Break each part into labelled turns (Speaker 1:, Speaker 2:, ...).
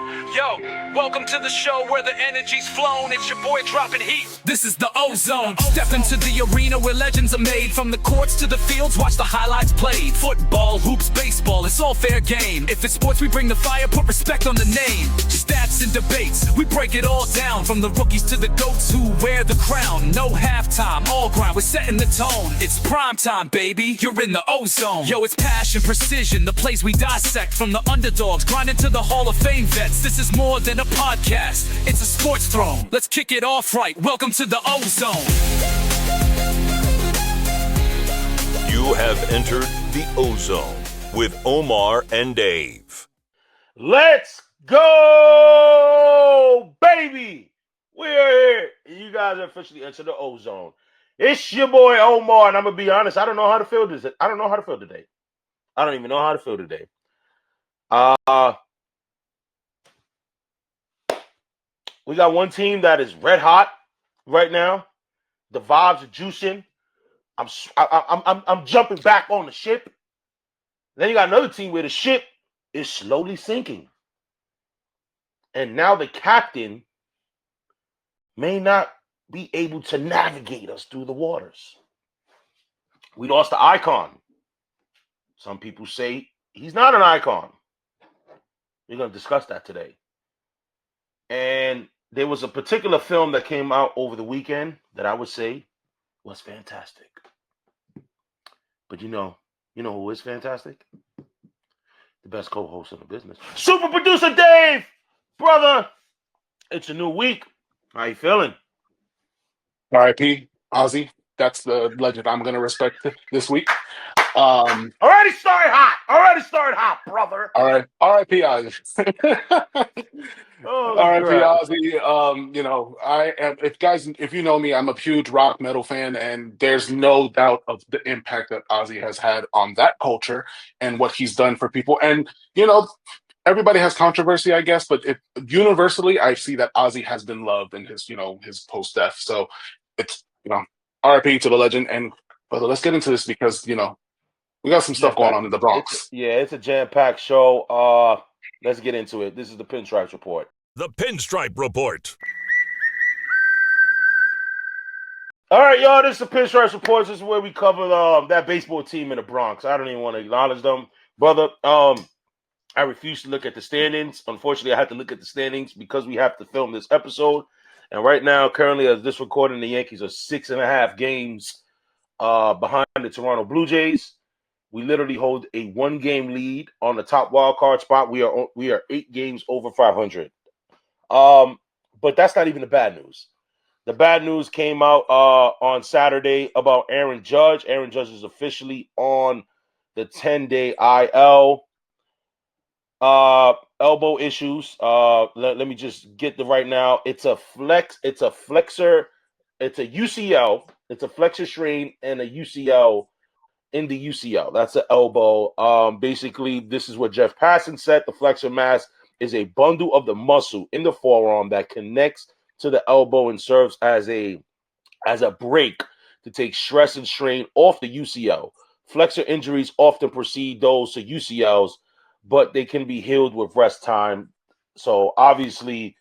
Speaker 1: Yo, welcome to the show where the energy's flown. It's your boy dropping heat. This is the ozone. Step into the arena where legends are made. From the courts to the fields, watch the highlights played. Football, hoops, baseball, it's all fair game. If it's sports, we bring the fire, put respect on the name. Stats and debates, we break it all down. From the rookies to the goats who wear the crown. No halftime, all grind, we're setting the tone. It's prime time, baby, you're in the ozone. Yo, it's passion, precision, the plays we dissect. From the underdogs, grinding to the Hall of Fame vets. This is more than a podcast, it's a sports throne. Let's kick it off right, welcome to the ozone.
Speaker 2: You have entered the ozone with Omar and Dave.
Speaker 3: Let's go, baby! We are here. You guys have officially entered the ozone. It's your boy Omar, and I'm gonna be honest. I don't know how to feel this. I don't know how to feel today. I don't even know how to feel today. We got one team that is red hot right now. The vibes are juicing. I'm jumping back on the ship. Then you got another team where the ship is slowly sinking. And now the captain may not be able to navigate us through the waters. We lost the icon. Some people say he's not an icon. We're going to discuss that today. And there was a particular film that came out over the weekend that I would say was fantastic. But you know who is fantastic? The best co-host in the business. Super producer Dave! Brother, it's a new week. How you feeling?
Speaker 4: R.I.P. Ozzy. That's the legend I'm going to respect this week.
Speaker 3: Already started hot, brother.
Speaker 4: All right. R.I.P. Ozzy. R.I.P. Ozzy. I am. If you know me, I'm a huge rock metal fan, and there's no doubt of the impact that Ozzy has had on that culture and what he's done for people. And everybody has controversy, I guess, but universally, I see that Ozzy has been loved in his post-death. So it's R.I.P. to the legend. And brother, let's get into this because we got some stuff going on in the Bronx.
Speaker 3: It's a jam-packed show. Let's get into it. This is the Pinstripes Report.
Speaker 2: The Pinstripe Report.
Speaker 3: All right, y'all, this is the Pinstripes Report. This is where we cover that baseball team in the Bronx. I don't even want to acknowledge them. Brother, I refuse to look at the standings. Unfortunately, I have to look at the standings because we have to film this episode. And right now, currently, as this recording, the Yankees are 6.5 games behind the Toronto Blue Jays. We literally hold a 1-game lead on the top wild card spot. We are 8 games over 500. But that's not even the bad news. The bad news came out on Saturday about Aaron Judge. Aaron Judge is officially on the 10-day IL. Elbow issues. Let me just get the right now. It's a flexor. It's a UCL. It's a flexor strain and a UCL. In the UCL, that's the elbow. Basically, this is what Jeff Passan said. The flexor mass is a bundle of the muscle in the forearm that connects to the elbow and serves as a brake to take stress and strain off the UCL. Flexor injuries often precede those to UCLs, but they can be healed with rest time. So obviously,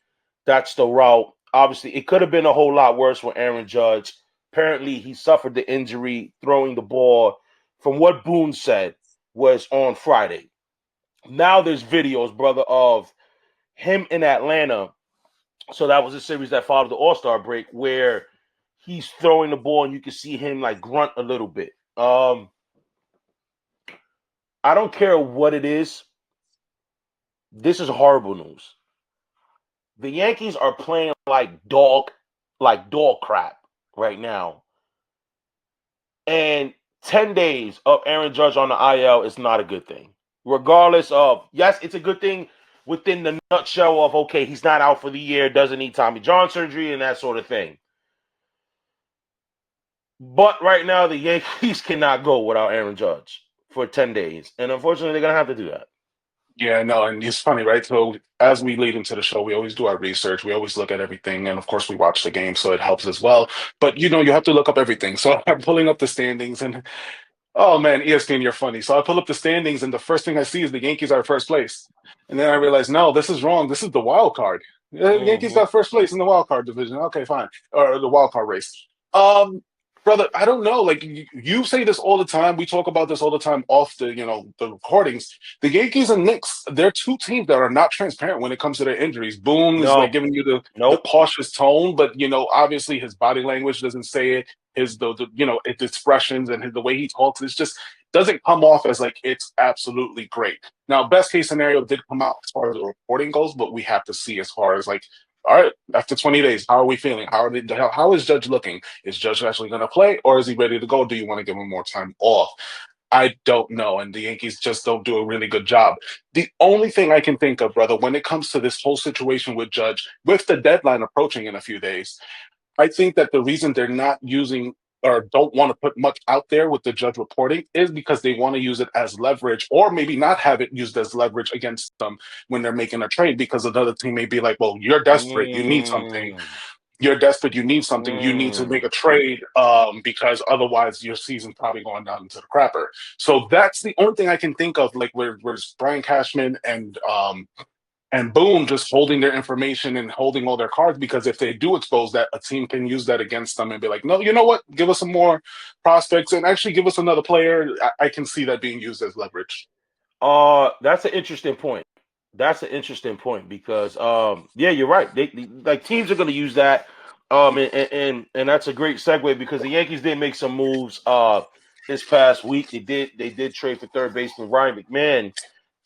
Speaker 3: that's the route. Obviously, it could have been a whole lot worse for Aaron Judge. Apparently, he suffered the injury throwing the ball. From what Boone said, was on Friday. Now there's videos, brother, of him in Atlanta. So that was a series that followed the All-Star break where he's throwing the ball and you can see him like grunt a little bit. I don't care what it is. This is horrible news. The Yankees are playing like dog crap right now. And 10 days of Aaron Judge on the IL is not a good thing. Regardless of, yes, it's a good thing within the nutshell of, okay, he's not out for the year, doesn't need Tommy John surgery and that sort of thing. But right now, the Yankees cannot go without Aaron Judge for 10 days. And unfortunately, they're going to have to do that.
Speaker 4: Yeah, no, and it's funny, right? So as we lead into the show, we always do our research. We always look at everything. And of course, we watch the game, so it helps as well. But, you have to look up everything. So I'm pulling up the standings. And Oh man, ESPN, you're funny. So I pull up the standings, and the first thing I see is the Yankees are first place, and then I realize, no, this is wrong. This is the wild card. The Yankees
Speaker 3: Mm-hmm.
Speaker 4: got first place in the wild card division. Okay, fine, or the wild card race. Um, Brother, I don't know. Like you say this all the time. We talk about this all the time off the the recordings. The Yankees and Knicks, they're two teams that are not transparent when it comes to their injuries. Boone is like
Speaker 3: No,
Speaker 4: giving you the
Speaker 3: nope.
Speaker 4: cautious tone, but obviously his body language doesn't say it. His its expressions and the way he talks, it's just doesn't come off as like it's absolutely great. Now, best case scenario did come out as far as the reporting goes, but we have to see as far as like, all right, after 20 days, how are we feeling? How is Judge looking? Is Judge actually going to play, or is he ready to go? Do you want to give him more time off? I don't know, and the Yankees just don't do a really good job. The only thing I can think of, brother, when it comes to this whole situation with Judge, with the deadline approaching in a few days, I think that the reason they're not using or don't want to put much out there with the Judge reporting is because they want to use it as leverage, or maybe not have it used as leverage against them when they're making a trade, because another team may be like, well, you're desperate, you need something.
Speaker 3: Mm,
Speaker 4: You're desperate, you need something, you need to
Speaker 3: mm.
Speaker 4: make a trade, because otherwise your season's probably going down into the crapper. So that's the only thing I can think of, like where Brian Cashman and Boone just holding their information and holding all their cards, because if they do expose that, a team can use that against them and be like, no, you know what? Give us some more prospects and actually give us another player. I can see that being used as leverage.
Speaker 3: That's an interesting point. That's an interesting point because yeah, you're right. Like teams are going to use that. And that's a great segue because the Yankees did make some moves this past week. They did trade for third baseman Ryan McMahon,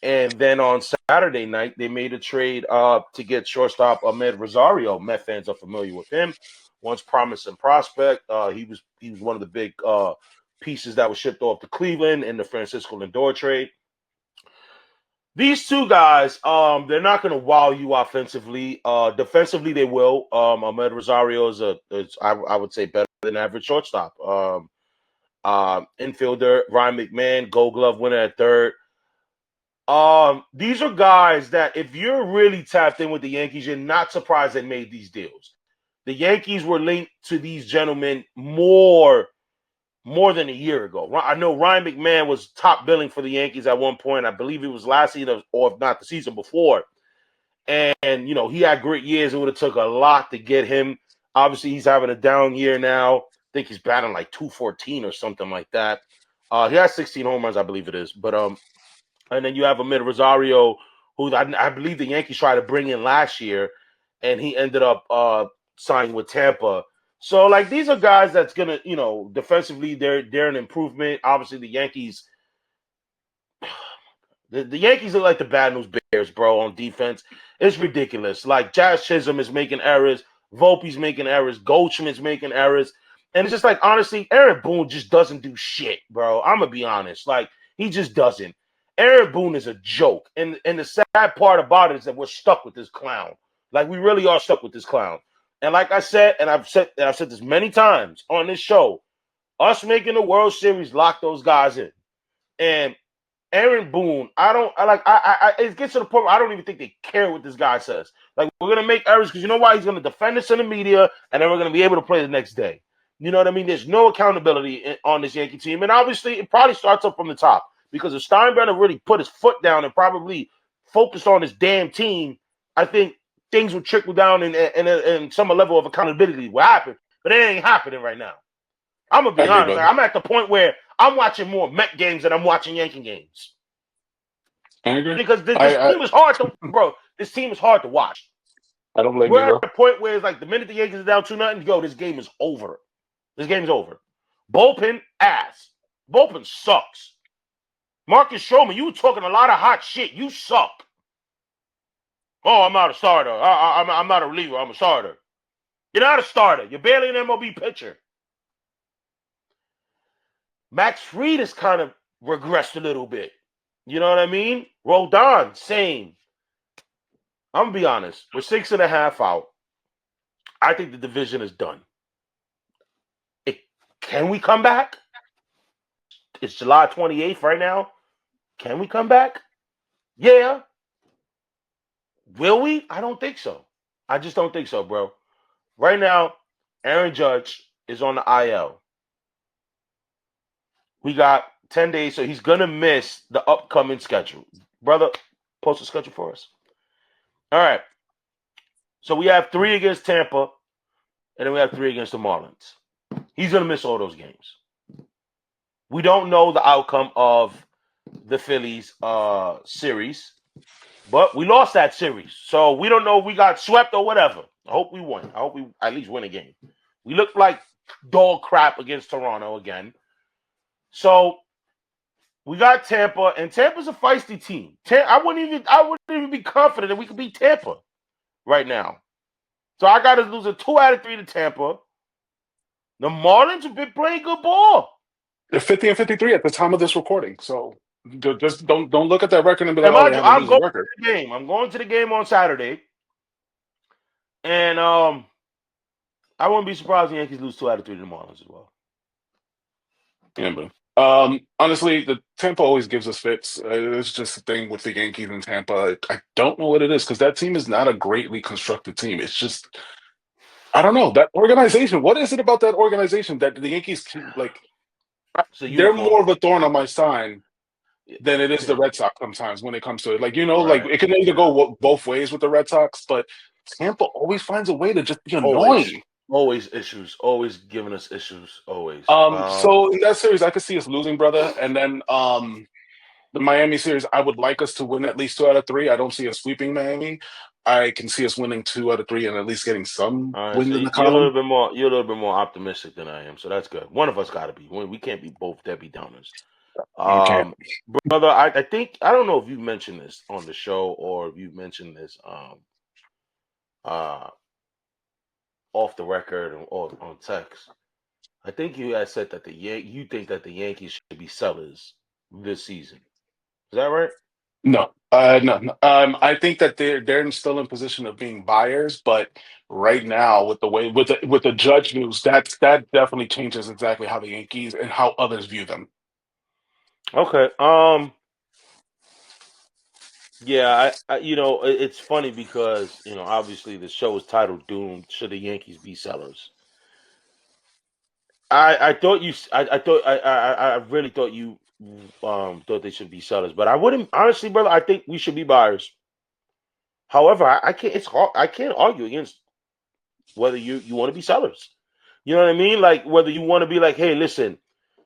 Speaker 3: and then on Saturday night they made a trade to get shortstop Ahmed Rosario. Met fans are familiar with him. Once promising prospect. He was one of the big pieces that was shipped off to Cleveland in the Francisco Lindor trade. These two guys, they're not going to wow you offensively. Defensively, they will. Ahmed Rosario I would say, better than average shortstop. Infielder Ryan McMahon, Gold Glove winner at third. These are guys that if you're really tapped in with the Yankees, you're not surprised they made these deals. The Yankees were linked to these gentlemen more than a year ago. I know Ryan McMahon was top billing for the Yankees at one point. I believe it was last season or if not the season before. And he had great years. It would have took a lot to get him. Obviously, he's having a down year now. I think he's batting like 214 or something like that. He has 16 home runs, I believe it is. But and then you have Ahmed Rosario, who I believe the Yankees tried to bring in last year, and he ended up signing with Tampa. So, like, these are guys that's gonna, defensively, they're an improvement. Obviously, the Yankees, the Yankees are like the Bad News Bears, bro, on defense. It's ridiculous. Like, Jazz Chisholm is making errors, Volpe's making errors, Goldschmidt's making errors, and it's just like, honestly, Aaron Boone just doesn't do shit, bro. I'm gonna be honest, like, he just doesn't. Aaron Boone is a joke, and the sad part about it is that we're stuck with this clown. Like, we really are stuck with this clown. And like I said, and I've said this many times on this show, us making the World Series lock those guys in. And Aaron Boone, it gets to the point where I don't even think they care what this guy says. Like, we're gonna make errors because you know why? He's gonna defend us in the media, and then we're gonna be able to play the next day. You know what I mean? There's no accountability on this Yankee team, and obviously it probably starts up from the top because if Steinbrenner really put his foot down and probably focused on his damn team, I think things will trickle down and some level of accountability will happen. But it ain't happening right now. I'm gonna
Speaker 4: I
Speaker 3: be
Speaker 4: agree,
Speaker 3: honest.
Speaker 4: brother.
Speaker 3: Like, I'm at the point where I'm watching more Met games than I'm watching Yankee games
Speaker 4: I agree.
Speaker 3: because this
Speaker 4: I
Speaker 3: team is hard to, bro. This team is hard to watch.
Speaker 4: I don't blame
Speaker 3: We're
Speaker 4: you,
Speaker 3: at
Speaker 4: bro.
Speaker 3: the point where it's like the minute the Yankees are down 2-0, go, this game is over. This game's over. Bullpen ass. Bullpen sucks. Marcus Stroman, you were talking a lot of hot shit. You suck. Oh, I'm not a starter. I'm not a reliever. I'm a starter. You're not a starter. You're barely an MLB pitcher. Max Fried has kind of regressed a little bit. You know what I mean? Rodon, same. I'm going to be honest. We're 6.5 out. I think the division is done. Can we come back? It's July 28th right now. Can we come back? Yeah. Will we? I don't think so. I just don't think so, bro. Right now, Aaron Judge is on the IL. We got 10 days, so he's gonna miss the upcoming schedule. Brother, post a schedule for us. All right. So we have 3 against Tampa, and then we have 3 against the Marlins. He's gonna miss all those games. We don't know the outcome of the Phillies series, but we lost that series, so we don't know if we got swept or whatever. I hope we won. I hope we at least win a game. We looked like dog crap against Toronto again. So we got Tampa, and Tampa's a feisty team. I wouldn't even be confident that we could beat Tampa right now. So I got to lose a 2 out of 3 to Tampa. The Marlins have been playing good ball.
Speaker 4: They're 50 and 53 at the time of this recording. So just don't look at that record and be like,
Speaker 3: And
Speaker 4: oh, they have a
Speaker 3: I'm
Speaker 4: losing
Speaker 3: going
Speaker 4: record.
Speaker 3: to the game. I'm going to the game on Saturday, and I wouldn't be surprised if the Yankees lose 2 out of 3 to the Marlins as well.
Speaker 4: Yeah, but honestly, the Tampa always gives us fits. It's just the thing with the Yankees and Tampa. I don't know what it is because that team is not a greatly constructed team. It's just, I don't know, that organization. What is it about that organization that the Yankees like? They're more of a thorn on my sign than it is the Red Sox sometimes when it comes to it. Like, like it can either go both ways with the Red Sox, but Tampa always finds a way to just be annoying.
Speaker 3: Always issues. Always giving us issues. Always.
Speaker 4: So in that series, I could see us losing, brother. And then the Miami series, I would like us to win at least 2 out of 3. I don't see us sweeping Miami. I can see us winning 2 out of 3 and at least getting some wins in the column.
Speaker 3: You're a little bit more optimistic than I am, so that's good. One of us got to be. We can't be both Debbie Downers. Brother, I think I don't know if you mentioned this on the show or if you mentioned this off the record or on text. I think you had said that you think that the Yankees should be sellers this season. Is that right?
Speaker 4: No. No. I think that they're still in position of being buyers, but right now with the Judge news, that definitely changes exactly how the Yankees and how others view them.
Speaker 3: Okay. Yeah, it's funny because obviously the show is titled "Doomed." Should the Yankees be sellers? I really thought you thought they should be sellers, but I wouldn't honestly, brother. I think we should be buyers. However, I can't. It's hard. I can't argue against whether you want to be sellers. You know what I mean? Like whether you want to be like, hey, listen,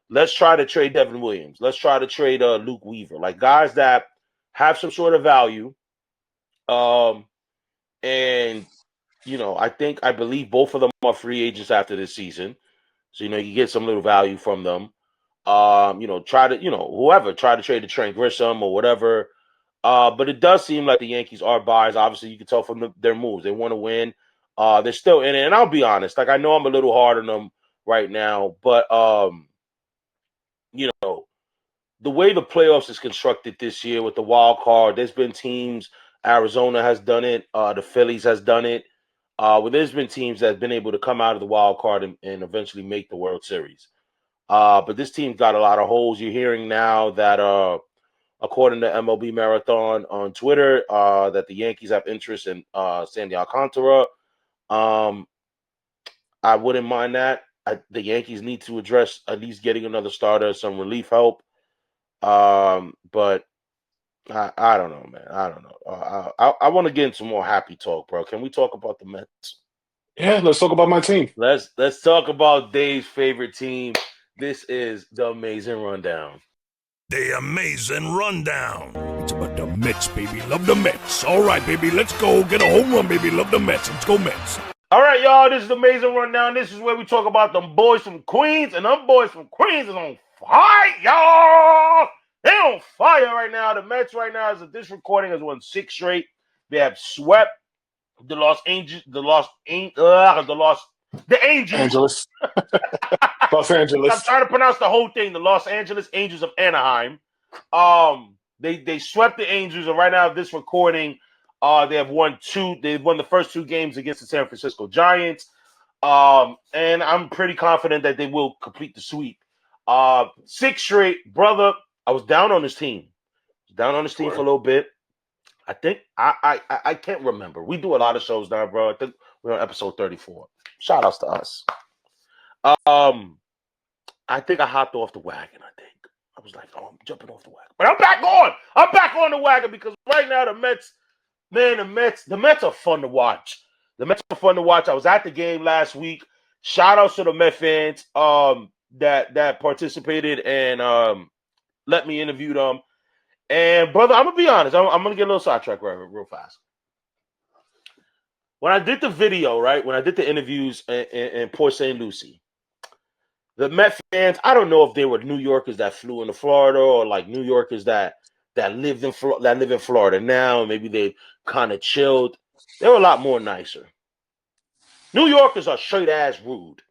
Speaker 3: let's try to trade Devin Williams. Let's try to trade Luke Weaver, like guys that have some sort of value. And I believe both of them are free agents after this season. So, you get some little value from them. Try to trade the Trent Grisham or whatever. But it does seem like the Yankees are buyers. Obviously, you can tell from their moves. They want to win. They're still in it. And I'll be honest, like I know I'm a little hard on them right now, but the way the playoffs is constructed this year with the wild card, there's been teams. Arizona has done it. The Phillies has done it. Where there's been teams that have been able to come out of the wild card and eventually make the World Series. But this team's got a lot of holes. You're hearing now that, according to MLB Marathon on Twitter, that the Yankees have interest in Sandy Alcantara. I wouldn't mind that. The Yankees need to address at least getting another starter, some relief help. But I don't know, man. I don't know. I want to get into more happy talk, bro. Can we talk about the Mets?
Speaker 4: Yeah, let's talk about my team.
Speaker 3: Let's talk about Dave's favorite team. This is the Amazing Rundown.
Speaker 2: The Amazing Rundown.
Speaker 1: It's about the Mets, baby. Love the Mets. All right, baby. Let's go. Get a home run, baby. Love the Mets. Let's go, Mets.
Speaker 3: All right, y'all. This is the Amazing Rundown. This is where we talk about them boys from Queens, and them boys from Queens is on fire, y'all. They're on fire right now. The Mets right now, as of this recording, has won 6 straight. They have swept the Angels.
Speaker 4: Los Angeles.
Speaker 3: I'm trying to pronounce the whole thing. The Los Angeles Angels of Anaheim. They swept the Angels, and right now, this recording, they have won 2. They've won the first 2 games against the San Francisco Giants. And I'm pretty confident that they will complete the sweep. 6 straight, brother. I was down on this team. For a little bit. I think I can't remember. We do a lot of shows now, bro. I think we're on episode 34. Shout outs to us. I think I hopped off the wagon, I was like, oh, I'm jumping off the wagon. But I'm back on. I'm back on the wagon because right now the Mets, man, the Mets are fun to watch. The Mets are fun to watch. I was at the game last week. Shout outs to the Met fans that participated and let me interview them. And brother, I'm gonna be honest. I'm gonna get a little sidetracked real fast. When I did the video, right, when I did the interviews in Port St. Lucie, the Met fans, I don't know if they were New Yorkers that flew into Florida or like New Yorkers that live in Florida now, and maybe they kind of chilled. They were a lot more nicer. New Yorkers are straight ass rude.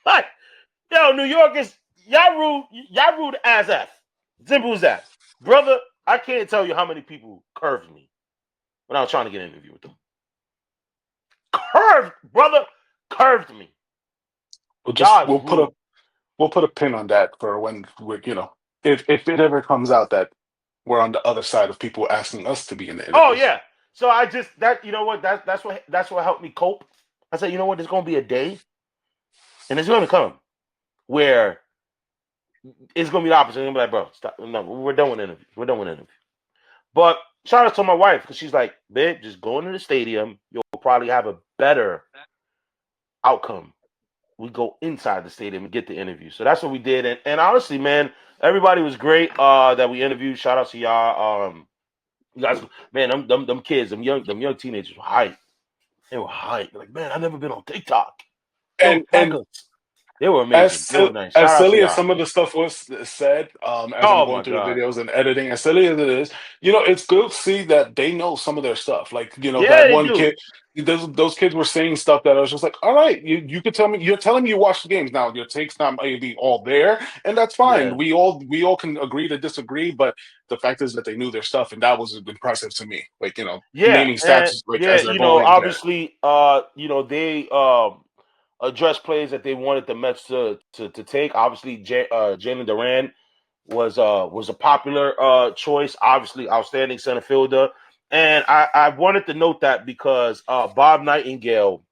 Speaker 3: Like, yo, New Yorkers, y'all rude as F. Simple as that. Brother, I can't tell you how many people curved me when I was trying to get an interview with them. Curved me.
Speaker 4: We'll put a pin on that for when we're, if it ever comes out that we're on the other side of people asking us to be in the interviews.
Speaker 3: Oh yeah. So I just you know what, that's what helped me cope. I said, you know what, there's gonna be a day, and it's gonna come where it's gonna be the opposite. I'm gonna be like, bro, stop. No, we're done with interviews. But shout out to my wife because she's like, babe, just go into the stadium. You'll probably have a better outcome. We go inside the stadium and get the interview. So that's what we did. And honestly, man, everybody was great that we interviewed. Shout out to y'all. You guys, man, them kids, them young teenagers were hype. They were hype. They're like, man, I've never been on TikTok.
Speaker 4: And
Speaker 3: they were amazing. They were nice.
Speaker 4: As silly as some of the stuff was said, as I'm going through the videos and editing, as silly as it is, it's good to see that they know some of their stuff. Like, that one kid, those kids were saying stuff that I was just like, all right, you could tell me, you're telling me you watch the games now. Your take's not maybe all there, and that's fine. Yeah. We all can agree to disagree, but the fact is that they knew their stuff, and that was impressive to me. Like, naming stats, as they're going.
Speaker 3: Obviously, they address plays that they wanted the Mets to take. Obviously, Jalen Duran was a popular choice. Obviously, outstanding center fielder. And I wanted to note that because Bob Nightingale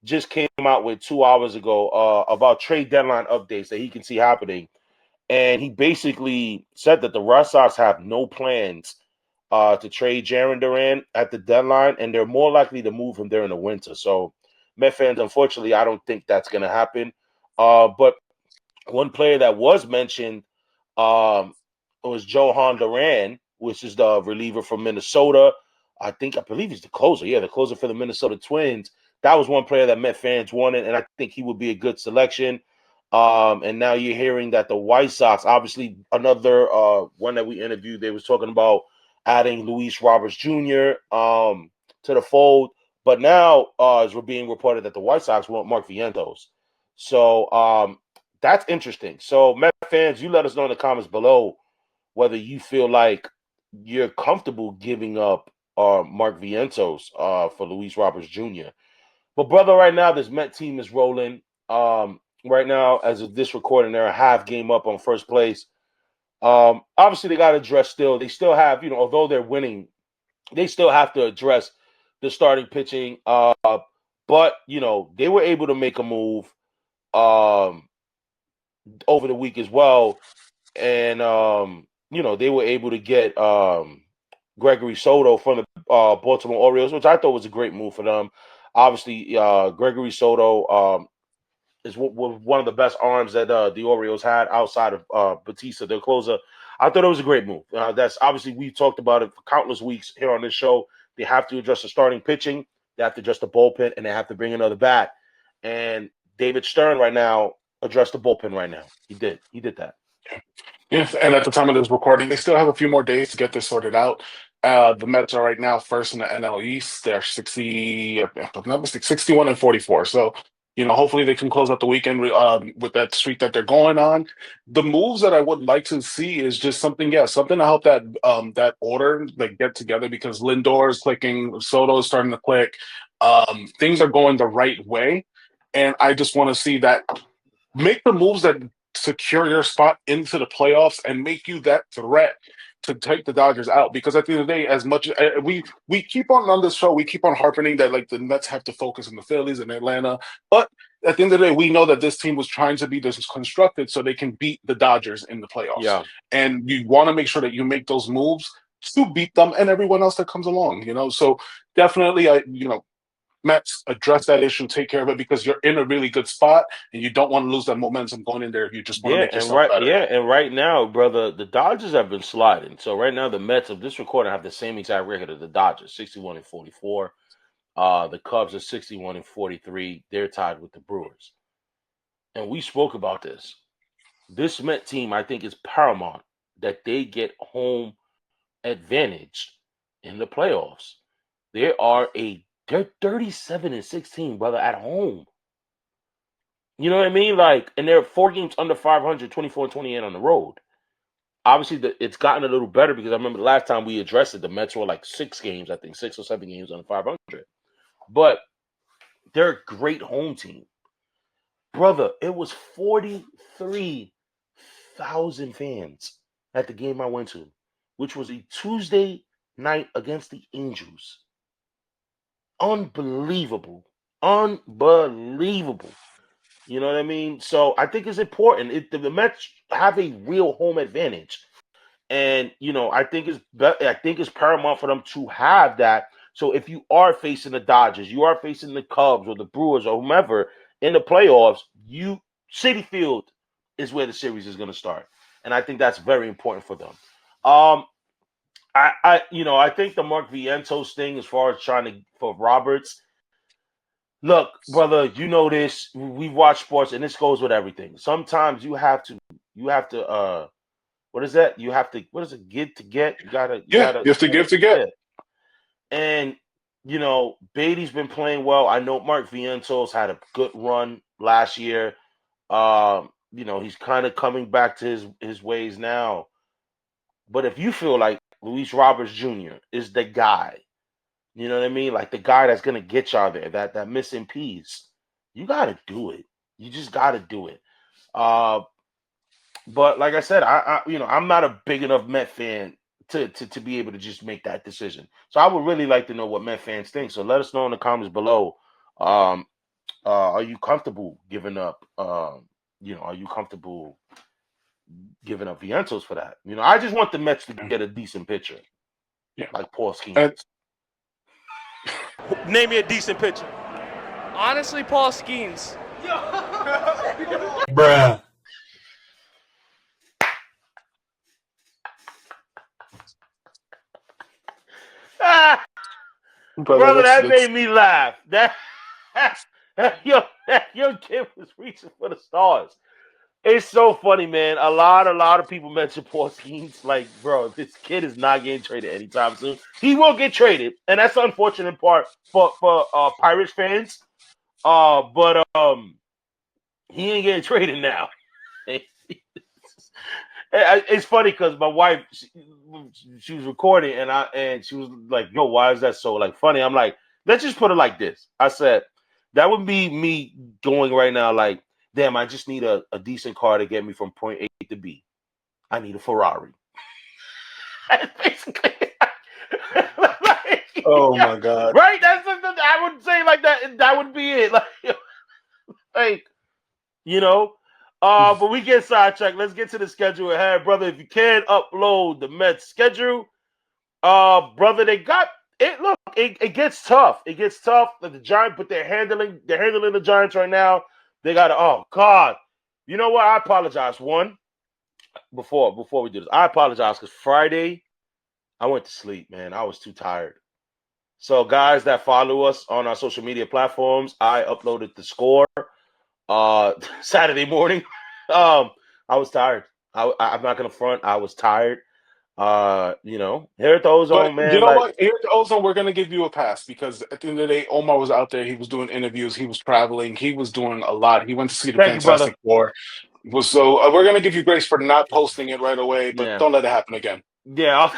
Speaker 3: just came out with 2 hours ago about trade deadline updates that he can see happening. And he basically said that the Red Sox have no plans to trade Jaren Duran at the deadline, and they're more likely to move him during the winter. So, Met fans, unfortunately, I don't think that's going to happen. But one player that was mentioned was Johan Duran, which is the reliever from Minnesota. I believe he's the closer. Yeah, the closer for the Minnesota Twins. That was one player that Met fans wanted, and I think he would be a good selection. And now you're hearing that the White Sox, obviously another one that we interviewed, they was talking about adding Luis Roberts Jr. To the fold. But now, as we're being reported that the White Sox want Mark Vientos. So that's interesting. So, Met fans, you let us know in the comments below whether you feel like you're comfortable giving up Mark Vientos for Luis Roberts Jr. But, brother, right now, this Met team is rolling. Right now, as of this recording, they're a half game up on first place. Obviously, they got to address still. They still have, although they're winning, they still have to address the starting pitching. But, they were able to make a move over the week as well. And, they were able to get Gregory Soto from the Baltimore Orioles, which I thought was a great move for them. Obviously, Gregory Soto is one of the best arms that the Orioles had outside of Batista, their closer. I thought it was a great move. That's obviously, we've talked about it for countless weeks here on this show. They have to address the starting pitching, they have to address the bullpen, and they have to bring another bat. And David Stern right now addressed the bullpen right now. He did that.
Speaker 4: Yes, and at the time of this recording, they still have a few more days to get this sorted out. The Mets are right now first in the NL East. They're 61 and 44. So, hopefully they can close out the weekend with that streak that they're going on. The moves that I would like to see is just something to help that order get together, because Lindor is clicking, Soto is starting to click. Things are going the right way, and I just want to see that make the moves that secure your spot into the playoffs and make you that threat to take the Dodgers out. Because at the end of the day, as much we keep on this show, we keep on harping that the Mets have to focus on the Phillies and Atlanta, but at the end of the day, we know that this team was trying to be this constructed so they can beat the Dodgers in the playoffs.
Speaker 3: Yeah.
Speaker 4: And you want to make sure that you make those moves to beat them and everyone else that comes along, So definitely, Mets, address that issue, take care of it, because you're in a really good spot and you don't want to lose that momentum going in there. You just want to make yourself better.
Speaker 3: Yeah, and right now, brother, the Dodgers have been sliding. So right now, the Mets of this recording have the same exact record as the Dodgers, 61-44. The Cubs are 61-43. They're tied with the Brewers. And we spoke about this. This Met team, I think, is paramount that they get home advantage in the playoffs. They're 37-16, brother, at home. You know what I mean? And they're 4 games under 500, 24-28 on the road. Obviously, it's gotten a little better because I remember the last time we addressed it, the Mets were 6 games, I think, 6 or 7 games under 500. But they're a great home team. Brother, it was 43,000 fans at the game I went to, which was a Tuesday night against the Angels. Unbelievable. Unbelievable. You know what I mean? So I think it's important. The Mets have a real home advantage. And, I think it's paramount for them to have that. So if you are facing the Dodgers, you are facing the Cubs or the Brewers or whomever in the playoffs, Citi Field is where the series is going to start. And I think that's very important for them. I think the Mark Vientos thing, as far as for Roberts. Look, brother, you know this. We watch sports, and this goes with everything. Sometimes you have to. What is that? You have to. What is it? Get to get. You have to give to get. And Beatty's been playing well. I know Mark Vientos had a good run last year. He's kind of coming back to his ways now. But if you feel like Luis Roberts Jr. is the guy, you know what I mean? The guy that's going to get y'all there, that missing piece. You got to do it. You just got to do it. But like I said, I'm not a big enough Met fan to be able to just make that decision. So I would really like to know what Met fans think. So let us know in the comments below. Are you comfortable giving up? Are you comfortable giving up Vientos for that? I just want the Mets to get a decent pitcher.
Speaker 4: Yeah.
Speaker 3: Like Paul Skeens. Name me a decent pitcher.
Speaker 5: Honestly, Paul Skeens.
Speaker 1: Bruh.
Speaker 3: Brother, that made me laugh. That young kid was reaching for the stars. It's so funny, man. A lot of people mention Paul Skeens. Bro, this kid is not getting traded anytime soon. He will get traded, and that's the unfortunate part for Pirates fans. But he ain't getting traded now. It's funny because my wife, she was recording, and she was like, "Yo, why is that so funny?" I'm like, "Let's just put it like this." I said, "That would be me going right now damn, I just need a decent car to get me from point A to B. I need a Ferrari." Basically.
Speaker 4: Oh my God!
Speaker 3: Right? That's I would say that. That would be it. But we get sidetracked. Let's get to the schedule ahead, brother. If you can upload the Mets schedule, brother, they got it. Look, it gets tough. It gets tough. The Giants, but they're handling the Giants right now. They got oh God. You know what? I apologize. Before we do this, I apologize because Friday I went to sleep, man. I was too tired. So guys that follow us on our social media platforms, I uploaded the score Saturday morning. I was tired. I'm not gonna front. I was tired. Here at the Ozone, man.
Speaker 4: You know what? Here at the Ozone, we're gonna give you a pass because at the end of the day, Omar was out there. He was doing interviews. He was traveling. He was doing a lot. He went to see the Fantastic Four. So we're gonna give you grace for not posting it right away, but don't let it happen again.
Speaker 3: Yeah.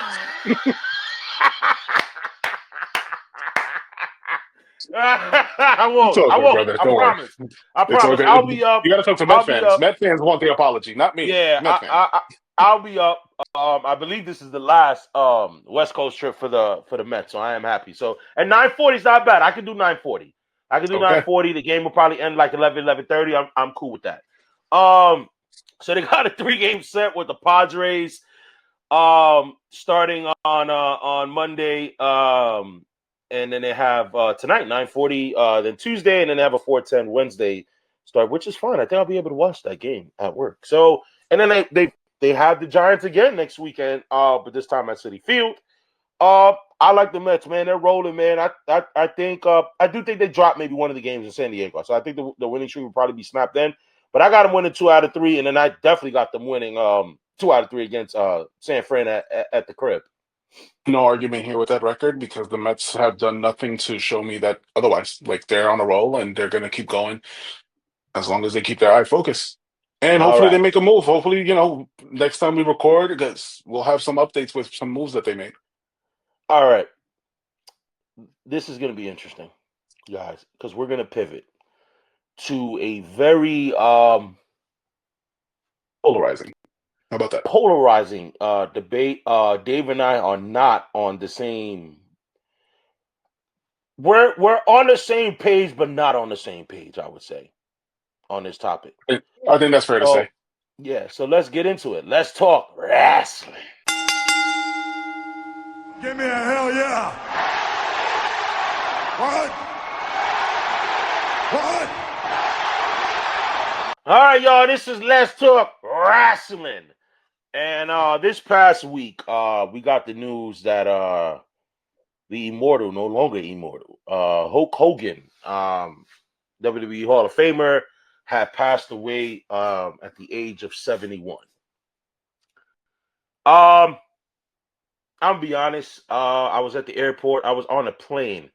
Speaker 3: I won't.
Speaker 4: Okay,
Speaker 3: I won't.
Speaker 4: brother.
Speaker 3: I promise. I promise.
Speaker 4: Okay.
Speaker 3: I'll be up.
Speaker 4: You got to talk to Met fans. Met fans want the apology, not me.
Speaker 3: Yeah, I'll be up. I believe this is the last West Coast trip for the Mets, so I am happy. So, and 9:40 is not bad. I can do 9:40. I can do
Speaker 4: Okay.
Speaker 3: 9:40. The game will probably end like 11:30. I'm cool with that. So they got a 3-game set with the Padres starting on Monday. And then they have tonight 9:40, then Tuesday, and then they have a 4:10 Wednesday start, which is fine. I think I'll be able to watch that game at work. So, and then they have the Giants again next weekend, but this time at Citi Field. I like the Mets, man. They're rolling, man. I think I do think they dropped maybe one of the games in San Diego, so I think the winning streak will probably be snapped then. But I got them winning 2 out of 3, and then I definitely got them winning 2 out of 3 against San Fran at the crib.
Speaker 4: No argument here with that record because the Mets have done nothing to show me that otherwise. Like they're on a roll and they're going to keep going as long as they keep their eye focused. And
Speaker 3: All
Speaker 4: hopefully they
Speaker 3: right.
Speaker 4: make a move. Hopefully, next time we record, because we'll have some updates with some moves that they made.
Speaker 3: All right. This is going to be interesting, guys, because we're going to pivot to a very
Speaker 4: Polarizing. How about that?
Speaker 3: polarizing debate. Dave and I are not on the same. We're on the same page, but not on the same page, I would say, on this topic.
Speaker 4: I think that's fair to say.
Speaker 3: Yeah, so let's get into it. Let's talk wrestling.
Speaker 6: Give me a hell yeah. What? What?
Speaker 3: All right, y'all, this is Let's Talk Wrestling. And this past week, we got the news that the immortal, no longer immortal, Hulk Hogan, WWE Hall of Famer, had passed away at the age of 71. I'm gonna be honest. I was at the airport. I was on a plane.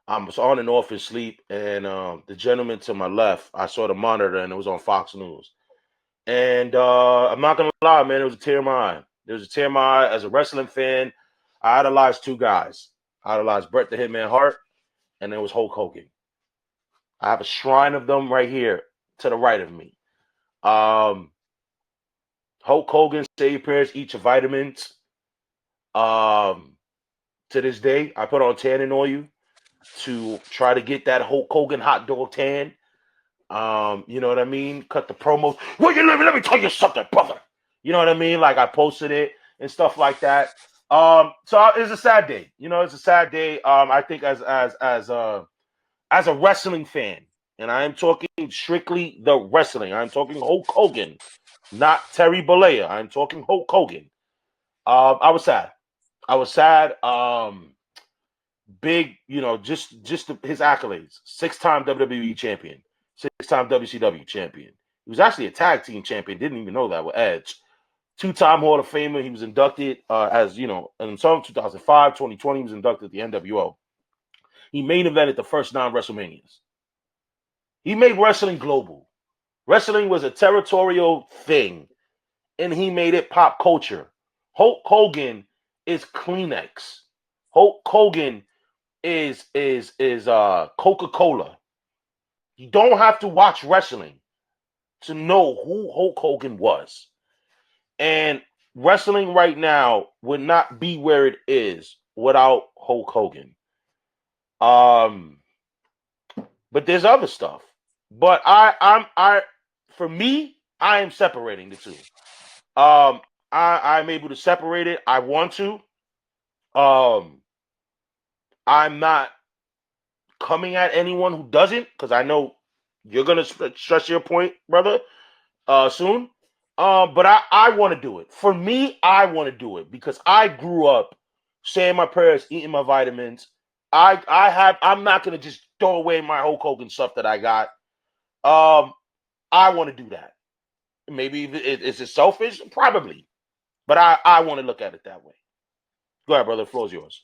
Speaker 3: I was on and off in sleep, and the gentleman to my left, I saw the monitor, and it was on Fox News. And I'm not gonna lie, man, it was a tear in my eye. There was a tear in my eye as a wrestling fan. I idolized 2 guys. I idolized Bret the Hitman Hart, and there was Hulk Hogan. I have a shrine of them right here to the right of me. Hulk Hogan saved parents, eat your vitamins. To this day, I put on tanning oil to try to get that Hulk Hogan hot dog tan. You know what I mean? Cut the promos. Where you living? Let me tell you something, brother. You know what I mean? Like I posted it and stuff like that. So it's a sad day. It's a sad day. I think as a wrestling fan, and I am talking strictly the wrestling. I'm talking Hulk Hogan, not Terry Bollea. I'm talking Hulk Hogan. I was sad. I was sad. Big, just his accolades. 6-time WWE champion, 6-time WCW champion. He was actually a tag team champion. Didn't even know that with Edge. 2-time Hall of Famer. He was inducted in some 2005, 2020. He was inducted at the NWO. He main evented the first 9 WrestleManias. He made wrestling global. Wrestling was a territorial thing, and he made it pop culture. Hulk Hogan is Kleenex. Hulk Hogan is Coca-Cola. You don't have to watch wrestling to know who Hulk Hogan was. And wrestling right now would not be where it is without Hulk Hogan. But there's other stuff. But for me, I am separating the two. I'm able to separate it. I want to. I'm not coming at anyone who doesn't, because I know you're gonna stress your point, brother, soon. But I want to do it. For me, I want to do it because I grew up saying my prayers, eating my vitamins. I'm not gonna just throw away my Hulk Hogan stuff that I got. I want to do that. Maybe is it selfish? Probably. But I want to look at it that way. Go ahead, brother. The floor is yours.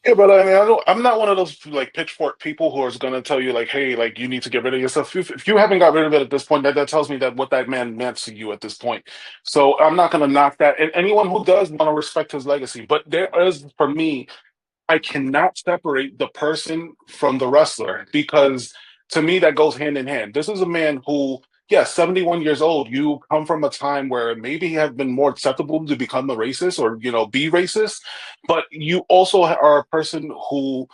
Speaker 4: Yeah, but I mean, I'm not one of those like pitchfork people who is going to tell you like, hey, like you need to get rid of yourself. If you haven't got rid of it at this point, that tells me that what that man meant to you at this point. So I'm not going to knock that. And anyone who does want to respect his legacy, but there is, for me, I cannot separate the person from the wrestler because to me that goes hand in hand. This is a man who, yes, 71 years old. You come from a time where maybe he have been more acceptable to become a racist or be racist, but you also are a person who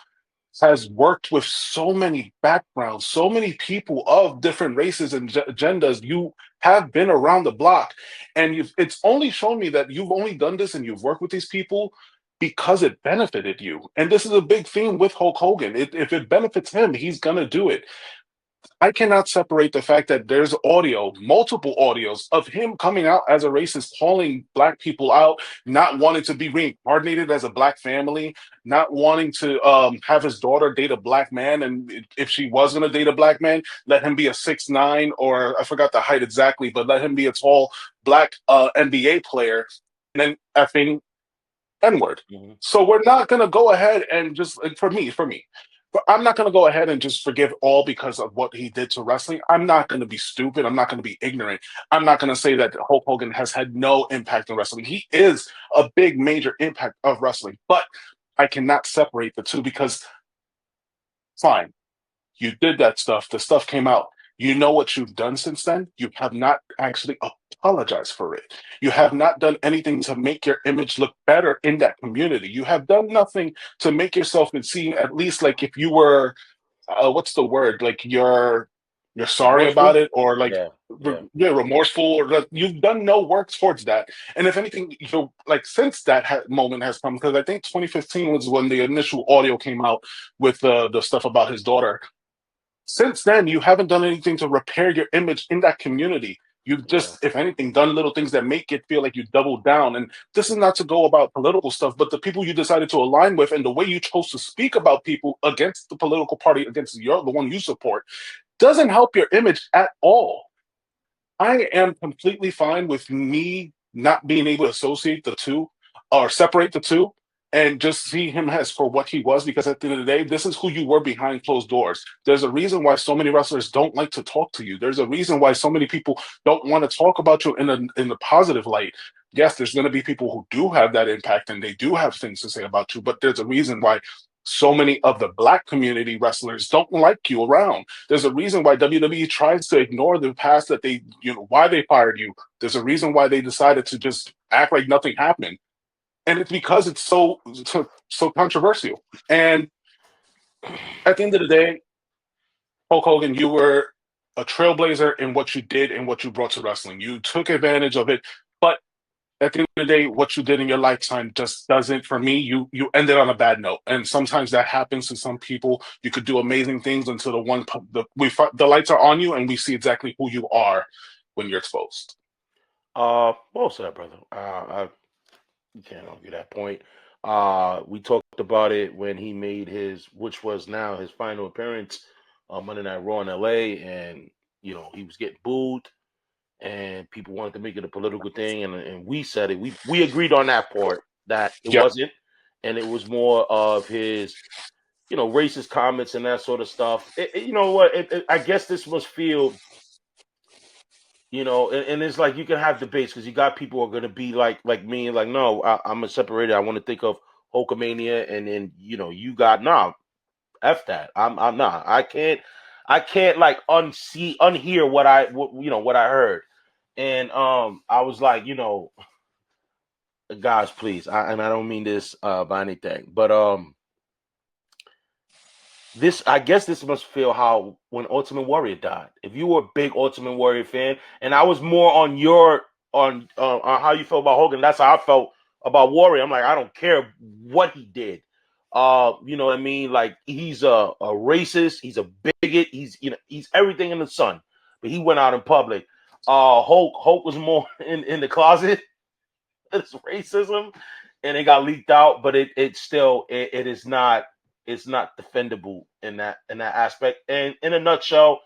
Speaker 4: has worked with so many backgrounds, so many people of different races and agendas. You have been around the block, and it's only shown me that you've only done this and you've worked with these people because it benefited you. And this is a big theme with Hulk Hogan. If it benefits him, he's gonna do it. I cannot separate the fact that there's audio, multiple audios of him coming out as a racist, calling black people out, not wanting to be reincarnated as a black family, not wanting to have his daughter date a black man, and if she was going to date a black man, let him be a 6'9", or I forgot the height exactly, but let him be a tall black NBA player, and then effing N-word.
Speaker 3: Mm-hmm.
Speaker 4: So we're not going to go ahead and just, for me, but I'm not going to go ahead and just forgive all because of what he did to wrestling. I'm not going to be stupid. I'm not going to be ignorant. I'm not going to say that Hulk Hogan has had no impact on wrestling. He is a big, major impact of wrestling, but I cannot separate the two because, fine, you did that stuff. The stuff came out. You know what you've done since then? You have not actually apologized for it. You have not done anything to make your image look better in that community. You have done nothing to make yourself seem at least like if you were, what's the word? Like you're sorry about
Speaker 3: Remorseful?
Speaker 4: it, or like
Speaker 3: Yeah.
Speaker 4: remorseful, or like you've done no work towards that. And if anything, like since that moment has come, because I think 2015 was when the initial audio came out with the stuff about his daughter. Since then, you haven't done anything to repair your image in that community. You've
Speaker 3: Yeah.
Speaker 4: just, if anything, done little things that make it feel like you doubled down. And this is not to go about political stuff, but the people you decided to align with and the way you chose to speak about people against the political party, against the one you support, doesn't help your image at all. I am completely fine with me not being able to associate the two or separate the two and just see him as for what he was, because at the end of the day, this is who you were behind closed doors. There's a reason why so many wrestlers don't like to talk to you. There's a reason why so many people don't want to talk about you in a positive light. Yes, there's going to be people who do have that impact and they do have things to say about you, but there's a reason why so many of the black community wrestlers don't like you around. There's a reason why WWE tries to ignore the past that they, why they fired you. There's a reason why they decided to just act like nothing happened. And it's because it's so controversial. And at the end of the day, Hulk Hogan, you were a trailblazer in what you did and what you brought to wrestling. You took advantage of it, but at the end of the day, what you did in your lifetime just doesn't, for me, you ended on a bad note. And sometimes that happens to some people. You could do amazing things until the lights are on you and we see exactly who you are when you're exposed.
Speaker 3: Well said, brother. You can't argue that point. We talked about it when he made which was now his final appearance on Monday Night Raw in LA, and he was getting booed, and people wanted to make it a political thing, and we said it. We agreed on that part that it wasn't, and it was more of his, racist comments and that sort of stuff. You know what? I guess this must feel. And it's like you can have debates because you got people who are going to be like me, like, no, I'm a separated. I want to think of Hulkamania, and then you got F that. I'm not. I can't like unhear what I heard, and I was like, guys, please, and I don't mean this by anything, but I guess this must feel how when Ultimate Warrior died. If you were a big Ultimate Warrior fan, and I was more on on how you felt about Hogan, that's how I felt about Warrior. I'm like, I don't care what he did. You know what I mean? Like, he's a racist, he's a bigot, he's everything in the sun. But he went out in public. Hulk was more in the closet. It's racism, and it got leaked out, but it still is not. It's not defendable in that aspect. And in a nutshell,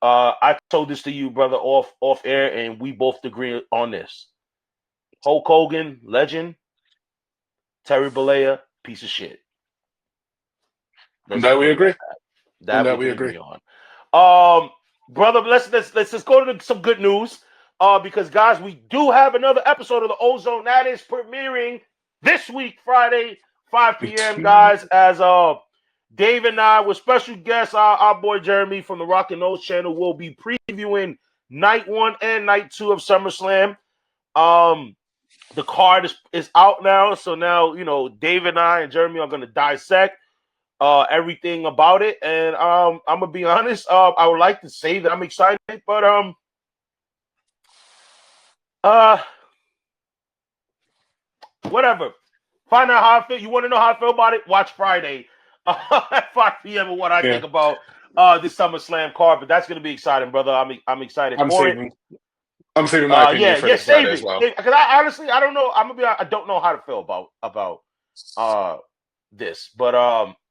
Speaker 3: I told this to you, brother, off air, and we both agree on this. Hulk Hogan, legend. Terry Bollea, piece of shit.
Speaker 4: And that we agree.
Speaker 3: That we agree on. Brother, let's just go to some good news. Because guys, we do have another episode of the Ozone that is premiering this week, Friday, 5 p.m. Guys, as Dave and I with special guests, our boy Jeremy from the Rock and Nose channel will be previewing night 1 and night 2 of SummerSlam. The card is out now, so now Dave and I and Jeremy are going to dissect everything about it. And I'm gonna be honest. I would like to say that I'm excited, but whatever. Find out how I feel. You want to know how I feel about it? Watch Friday at 5 p.m. and what I
Speaker 4: Yeah,
Speaker 3: think about this SummerSlam card. But that's gonna be exciting, brother. I'm excited
Speaker 4: I'm
Speaker 3: for it.
Speaker 4: saving. I'm saving my opinion for this
Speaker 3: Save
Speaker 4: Friday as
Speaker 3: it.
Speaker 4: well.
Speaker 3: Because I honestly, I don't know. I don't know how to feel about uh this, but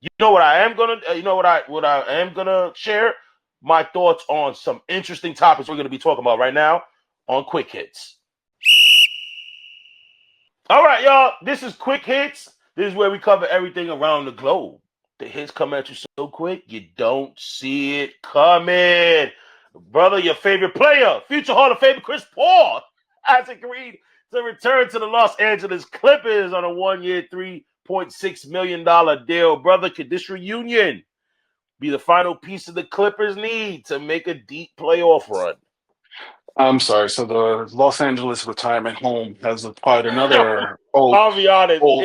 Speaker 3: you know what I am gonna, what I am gonna share my thoughts on some interesting topics we're gonna be talking about right now on Quick Hits. All right, y'all. This is Quick Hits. This is where we cover everything around the globe. The hits come at you so quick you don't see it coming. Brother, your favorite player, future Hall of Famer Chris Paul, has agreed to return to the Los Angeles Clippers on a 1-year, $3.6 million deal. Brother, could this reunion be the final piece of the Clippers need to make a deep playoff run?
Speaker 4: I'm sorry. So the Los Angeles retirement home has acquired another old,
Speaker 3: I'll be honest.
Speaker 4: old.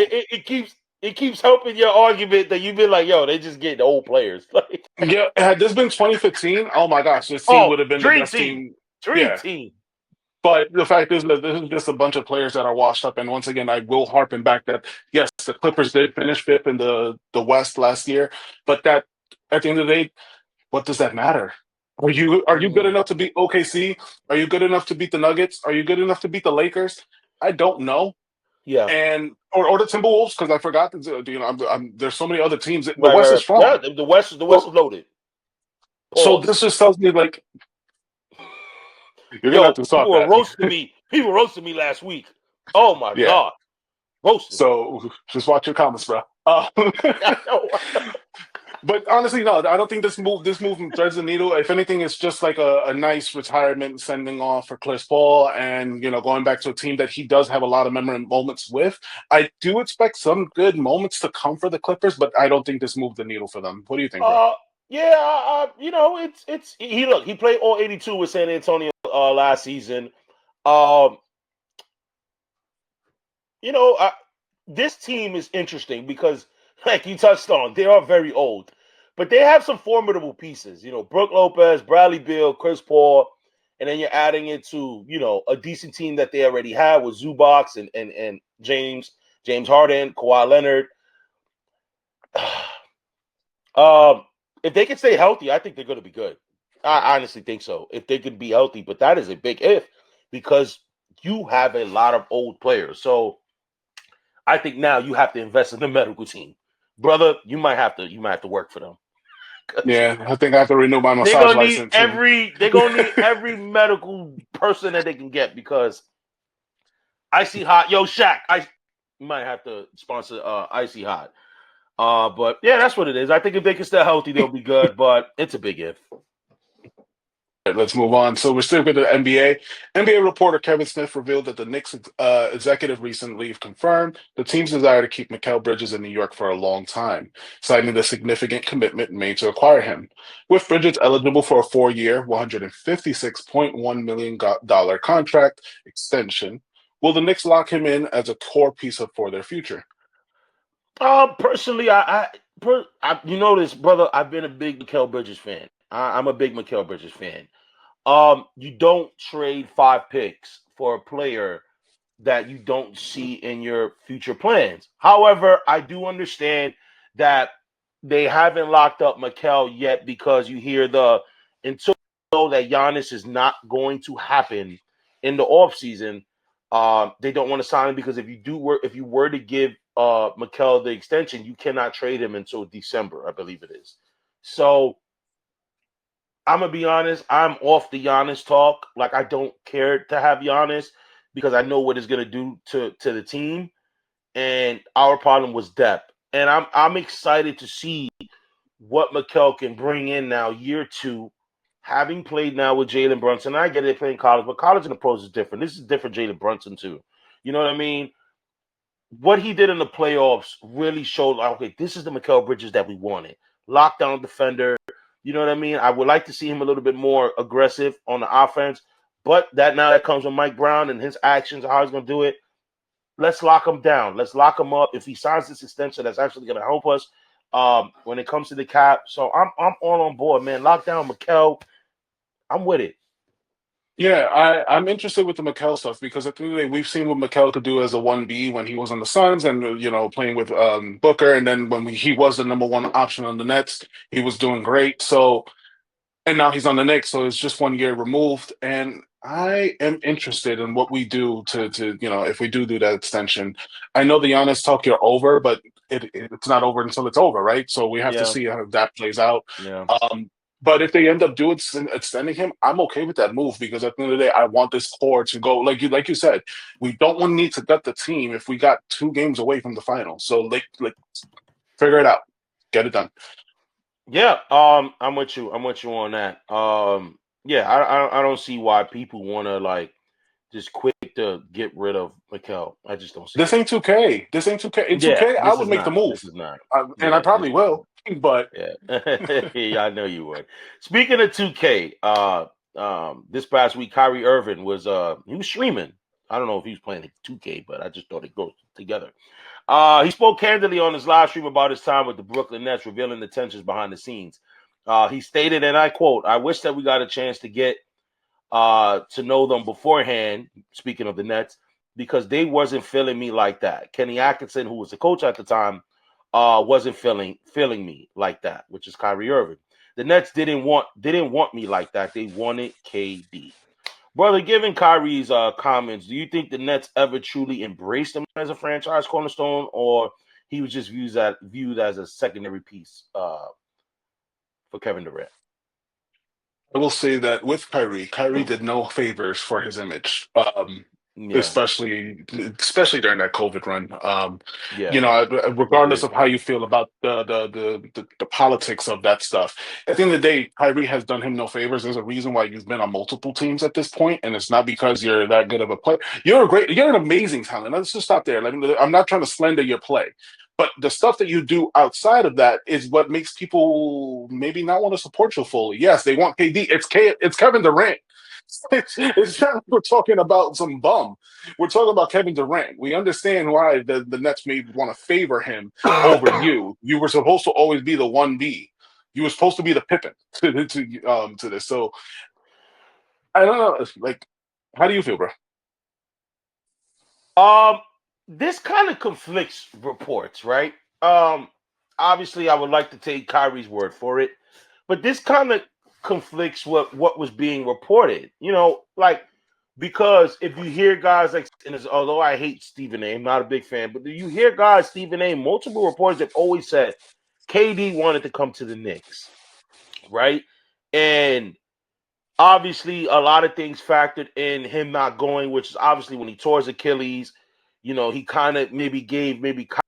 Speaker 3: It keeps helping your argument that you've been like, yo, they just get the old players. Like,
Speaker 4: Yeah, had this been 2015, oh my gosh, this team
Speaker 3: oh,
Speaker 4: would have been the
Speaker 3: dream
Speaker 4: best
Speaker 3: team.
Speaker 4: team.
Speaker 3: Dream
Speaker 4: Yeah,
Speaker 3: team.
Speaker 4: but the fact is that this is just a bunch of players that are washed up. And once again, I will harpen back that yes, the Clippers did finish fifth in the West last year, but that at the end of the day, what does that matter? Are you good enough to beat OKC? Are you good enough to beat the Nuggets? Are you good enough to beat the Lakers? I don't know.
Speaker 3: Yeah.
Speaker 4: And or the Timberwolves because I forgot that there's so many other teams. The
Speaker 3: Right,
Speaker 4: West
Speaker 3: right,
Speaker 4: is
Speaker 3: right. Yeah,
Speaker 4: strong.
Speaker 3: the West is
Speaker 4: So
Speaker 3: loaded.
Speaker 4: so
Speaker 3: Pause.
Speaker 4: this just tells me like you're gonna have
Speaker 3: Yo,
Speaker 4: to stop that.
Speaker 3: People roasted me last week. Oh my
Speaker 4: Yeah.
Speaker 3: God. Roasted me.
Speaker 4: So just watch your comments, bro.
Speaker 3: I know.
Speaker 4: But honestly, no, I don't think this move threads the needle. If anything, it's just like a nice retirement sending off for Chris Paul, and going back to a team that he does have a lot of memorable moments with. I do expect some good moments to come for the Clippers, but I don't think this moved the needle for them. What do you think, bro?
Speaker 3: Yeah, he played all 82 with San Antonio last season. Um, you know, I, this team is interesting because, like you touched on, they are very old, but they have some formidable pieces. Brook Lopez, Bradley Beal, Chris Paul, and then you're adding it to a decent team that they already had with Zubac and James Harden, Kawhi Leonard. If they can stay healthy, I think they're going to be good. I honestly think so. If they could be healthy, but that is a big if because you have a lot of old players. So I think now you have to invest in the medical team, brother. You might have to work for them.
Speaker 4: Yeah, I think I have to renew my
Speaker 3: They're
Speaker 4: massage
Speaker 3: gonna need
Speaker 4: license. And
Speaker 3: every medical person that they can get because Icy Hot, yo, Shaq, you might have to sponsor Icy Hot. But yeah, that's what it is. I think if they can stay healthy, they'll be good. But it's a big if.
Speaker 4: Let's move on. So we're still with the NBA. NBA reporter Kevin Smith revealed that the Knicks executive recently confirmed the team's desire to keep Mikal Bridges in New York for a long time, citing the significant commitment made to acquire him. With Bridges eligible for a 4-year, $156.1 million contract extension, will the Knicks lock him in as a core piece for their future?
Speaker 3: Personally, you know this, brother. I've been a big Mikal Bridges fan. I'm a big Mikal Bridges fan. You don't trade 5 picks for a player that you don't see in your future plans. However, I do understand that they haven't locked up Mikal yet because you hear until that Giannis is not going to happen in the offseason. They don't want to sign him because if you were to give Mikal the extension, you cannot trade him until December, I believe it is. So I'm gonna be honest. I'm off the Giannis talk. Like I don't care to have Giannis because I know what it's gonna do to the team. And our problem was depth. And I'm excited to see what Mikal can bring in now, year 2, having played now with Jalen Brunson. I get it playing college, but college and the pros is different. This is different Jalen Brunson too. You know what I mean? What he did in the playoffs really showed, like, okay, this is the Mikal Bridges that we wanted. Lockdown defender. You know what I mean? I would like to see him a little bit more aggressive on the offense, but that comes with Mike Brown and his actions, how he's going to do it. Let's lock him down. Let's lock him up. If he signs this extension, that's actually going to help us. when it comes to the cap. So I'm all on board, man. Lock down Mikel. I'm with it.
Speaker 4: Yeah, I'm interested with the Mikel stuff because at the end of the day, we've seen what Mikel could do as a 1B when he was on the Suns and playing with Booker, and then when he was the number one option on the Nets, he was doing great. So and now he's on the Knicks, so it's just 1 year removed. And I am interested in what we do to if we do that extension. I know the Giannis talk you're over, but it's not over until it's over, right? So we have to
Speaker 3: Yeah.
Speaker 4: see how that plays out.
Speaker 3: Yeah.
Speaker 4: But if they end up doing extending him, I'm okay with that move because at the end of the day, I want this core to go like you said. We don't want to need to gut the team if we got 2 games away from the final. So like figure it out, get it done.
Speaker 3: Yeah. I'm with you. I'm with you on that. Yeah. I don't see why people want to like just quick to get rid of Mikel. I just don't see
Speaker 4: This
Speaker 3: it.
Speaker 4: ain't 2K. This ain't 2K. In
Speaker 3: Yeah.
Speaker 4: 2K, I
Speaker 3: This
Speaker 4: would
Speaker 3: is
Speaker 4: make the
Speaker 3: not.
Speaker 4: move,
Speaker 3: This is not.
Speaker 4: and I
Speaker 3: Yeah.
Speaker 4: probably will. But
Speaker 3: Yeah. Yeah. I know you would. Speaking of 2K, this past week, Kyrie Irving was he was streaming. I don't know if he was playing 2K, but I just thought it goes together. He spoke candidly on his live stream about his time with the Brooklyn Nets, revealing the tensions behind the scenes. He stated, and I quote, "I wish that we got a chance to get to know them beforehand," speaking of the Nets, "because they wasn't feeling me like that. Kenny Atkinson, who was the coach at the time, wasn't feeling me like that," which is Kyrie Irving. "The Nets didn't want me like that. They wanted KD." Brother, given Kyrie's comments, do you think the Nets ever truly embraced him as a franchise cornerstone, or he was just viewed as a secondary piece for Kevin Durant?
Speaker 4: I will say that with Kyrie did no favors for his image,
Speaker 3: Yeah,
Speaker 4: especially during that COVID run.
Speaker 3: yeah,
Speaker 4: Regardless
Speaker 3: agreed.
Speaker 4: of how you feel about the politics of that stuff, at the end of the day, Kyrie has done him no favors. There's a reason why you've been on multiple teams at this point, and it's not because you're that good of a player. You're an amazing talent. Let's just stop there. I'm not trying to slander your play. But the stuff that you do outside of that is what makes people maybe not want to support you fully. Yes, they want KD. It's Kevin Durant. It's not like we're talking about some bum. We're talking about Kevin Durant. We understand why the Nets may want to favor him over you. You were supposed to always be the 1B. You were supposed to be the Pippin to this. So I don't know. Like, how do you feel, bro?
Speaker 3: Um, this kind of conflicts reports, right? Obviously, I would like to take Kyrie's word for it, but this kind of conflicts what was being reported. Like because if you hear guys like, although I hate Stephen A, I'm not a big fan, but you hear guys Stephen A, multiple reporters have always said KD wanted to come to the Knicks, right? And obviously a lot of things factored in him not going, which is obviously when he tore his Achilles. He kind of gave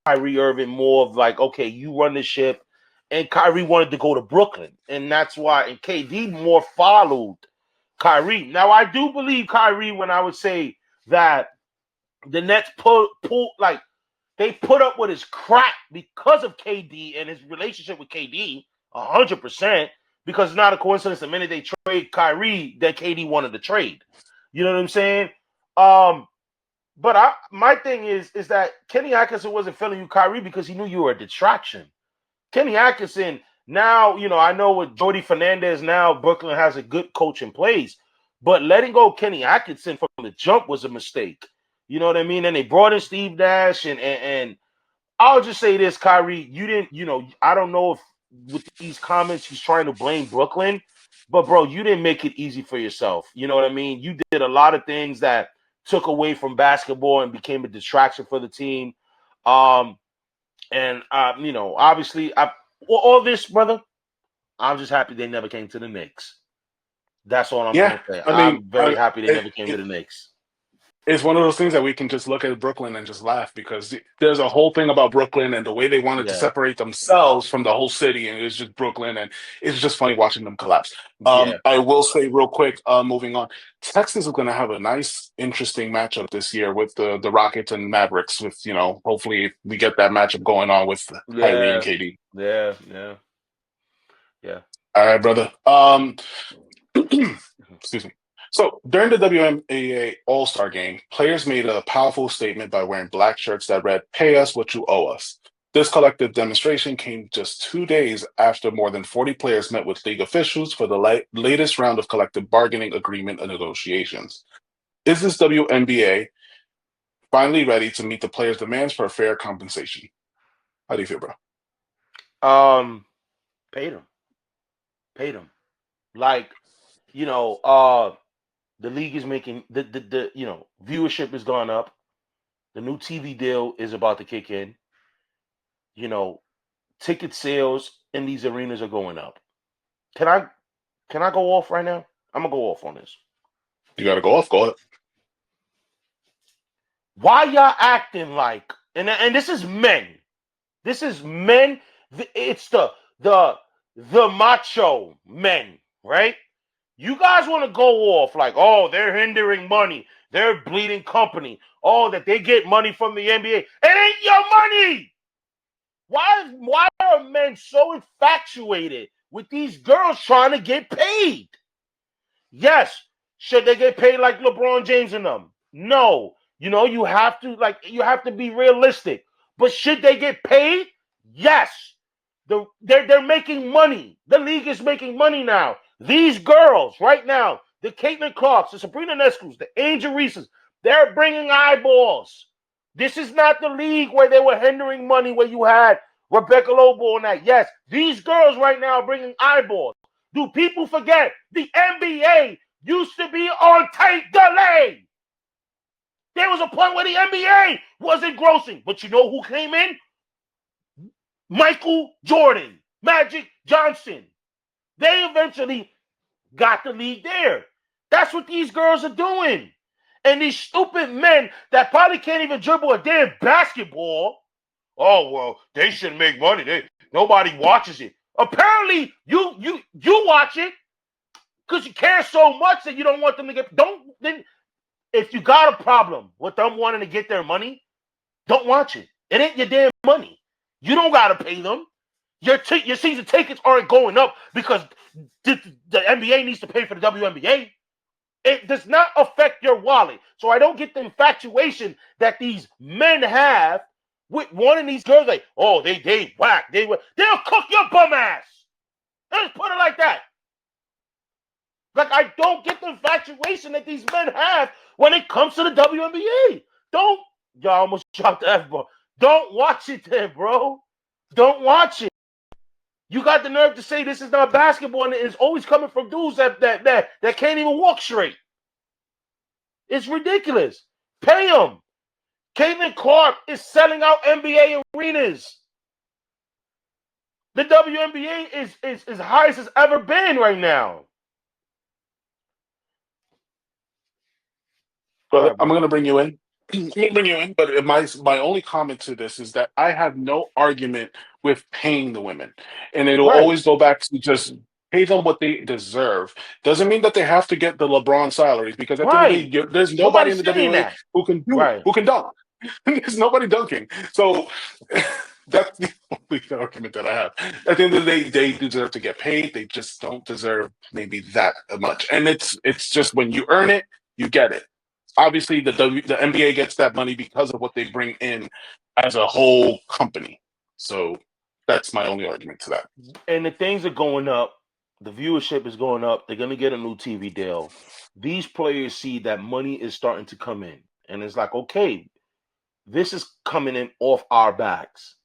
Speaker 3: Kyrie Irving more of like, okay, you run the ship. And Kyrie wanted to go to Brooklyn. And that's why, and KD more followed Kyrie. Now, I do believe Kyrie when I would say that the Nets they put up with his crap because of KD and his relationship with KD 100%, because it's not a coincidence the minute they trade Kyrie that KD wanted to trade. You know what I'm saying? But my thing is that Kenny Atkinson wasn't feeling you, Kyrie, because he knew you were a distraction. Kenny Atkinson, now, I know with Jordy Fernandez now, Brooklyn has a good coach in place, but letting go Kenny Atkinson from the jump was a mistake. You know what I mean? And they brought in Steve Nash, and I'll just say this, Kyrie, you didn't, I don't know if with these comments he's trying to blame Brooklyn, but bro, you didn't make it easy for yourself. You know what I mean? You did a lot of things that took away from basketball and became a distraction for the team. And obviously, all this, brother, I'm just happy they never came to the Knicks. That's all I'm
Speaker 4: Yeah,
Speaker 3: gonna say.
Speaker 4: I mean,
Speaker 3: I'm very happy they never came to the Knicks.
Speaker 4: it's one of those things that we can just look at Brooklyn and just laugh because there's a whole thing about Brooklyn and the way they wanted to
Speaker 3: Yeah,
Speaker 4: separate themselves from the whole city, and it's just Brooklyn, and it's just funny watching them collapse.
Speaker 3: yeah,
Speaker 4: I will say real quick, moving on, Texas is going to have a nice, interesting matchup this year with the Rockets and Mavericks. With hopefully we get that matchup going on with Kyrie and
Speaker 3: yeah,
Speaker 4: KD.
Speaker 3: yeah, yeah, yeah.
Speaker 4: All right, brother. Excuse me. So during the WNBA All-Star game, players made a powerful statement by wearing black shirts that read, "Pay us what you owe us." This collective demonstration came just 2 days after more than 40 players met with league officials for the latest round of collective bargaining agreement and negotiations. Is this WNBA finally ready to meet the players' demands for fair compensation? How do you feel, bro?
Speaker 3: Paid them. Like, the league is making the viewership has gone up. The new TV deal is about to kick in. Ticket sales in these arenas are going up. Can I go off right now? I'm gonna go off on this.
Speaker 4: You gotta go off. Go ahead.
Speaker 3: Why y'all acting like and this is men? This is men. It's the macho men, right? You guys want to go off like, oh, they're hindering money, they're bleeding company, oh, that they get money from the NBA. It ain't your money. Why are men so infatuated with these girls trying to get paid? Yes. Should they get paid like LeBron James and them? No. You have to be realistic. But should they get paid? Yes. They're making money. The league is making money now. These girls right now, the Caitlin Clarks, the Sabrina Nescus, the Angel Reeses, they're bringing eyeballs. This is not the league where they were hindering money, where you had Rebecca Lobo and that. Yes, these girls right now are bringing eyeballs. Do people forget the NBA used to be on tape delay? There was a point where the NBA wasn't grossing. But you know who came in? Michael Jordan, Magic Johnson. They eventually got the league there. That's what these girls are doing. And these stupid men that probably can't even dribble a damn basketball. Oh, well, they shouldn't make money. Nobody watches it. Apparently, you watch it because you care so much that you don't want them to get. If you got a problem with them wanting to get their money, don't watch it. It ain't your damn money. You don't got to pay them. Your season tickets aren't going up because the NBA needs to pay for the WNBA. It does not affect your wallet. So I don't get the infatuation that these men have with one of these girls. Like, oh, they whack. They'll cook your bum ass. Let's put it like that. Like, I don't get the infatuation that these men have when it comes to the WNBA. Y'all almost dropped the F-bomb. Don't watch it then, bro. Don't watch it. You got the nerve to say this is not basketball, and it's always coming from dudes that can't even walk straight. It's ridiculous. Pay them. Caitlin Clark is selling out NBA arenas. The WNBA is as high as it's ever been right now.
Speaker 4: I'm going to bring you in. But my only comment to this is that I have no argument with paying the women, and it'll always go back to just pay them what they deserve. Doesn't mean that they have to get the LeBron salaries, because at the end of the day, there's nobody in the WNBA who can dunk. There's nobody dunking. So that's the only argument that I have. At the end of the day, they deserve to get paid. They just don't deserve maybe that much. And it's just when you earn it, you get it. Obviously, the NBA gets that money because of what they bring in as a whole company. So that's my only argument to that.
Speaker 3: And the things are going up. The viewership is going up. They're going to get a new TV deal. These players see that money is starting to come in. And it's like, okay, this is coming in off our backs.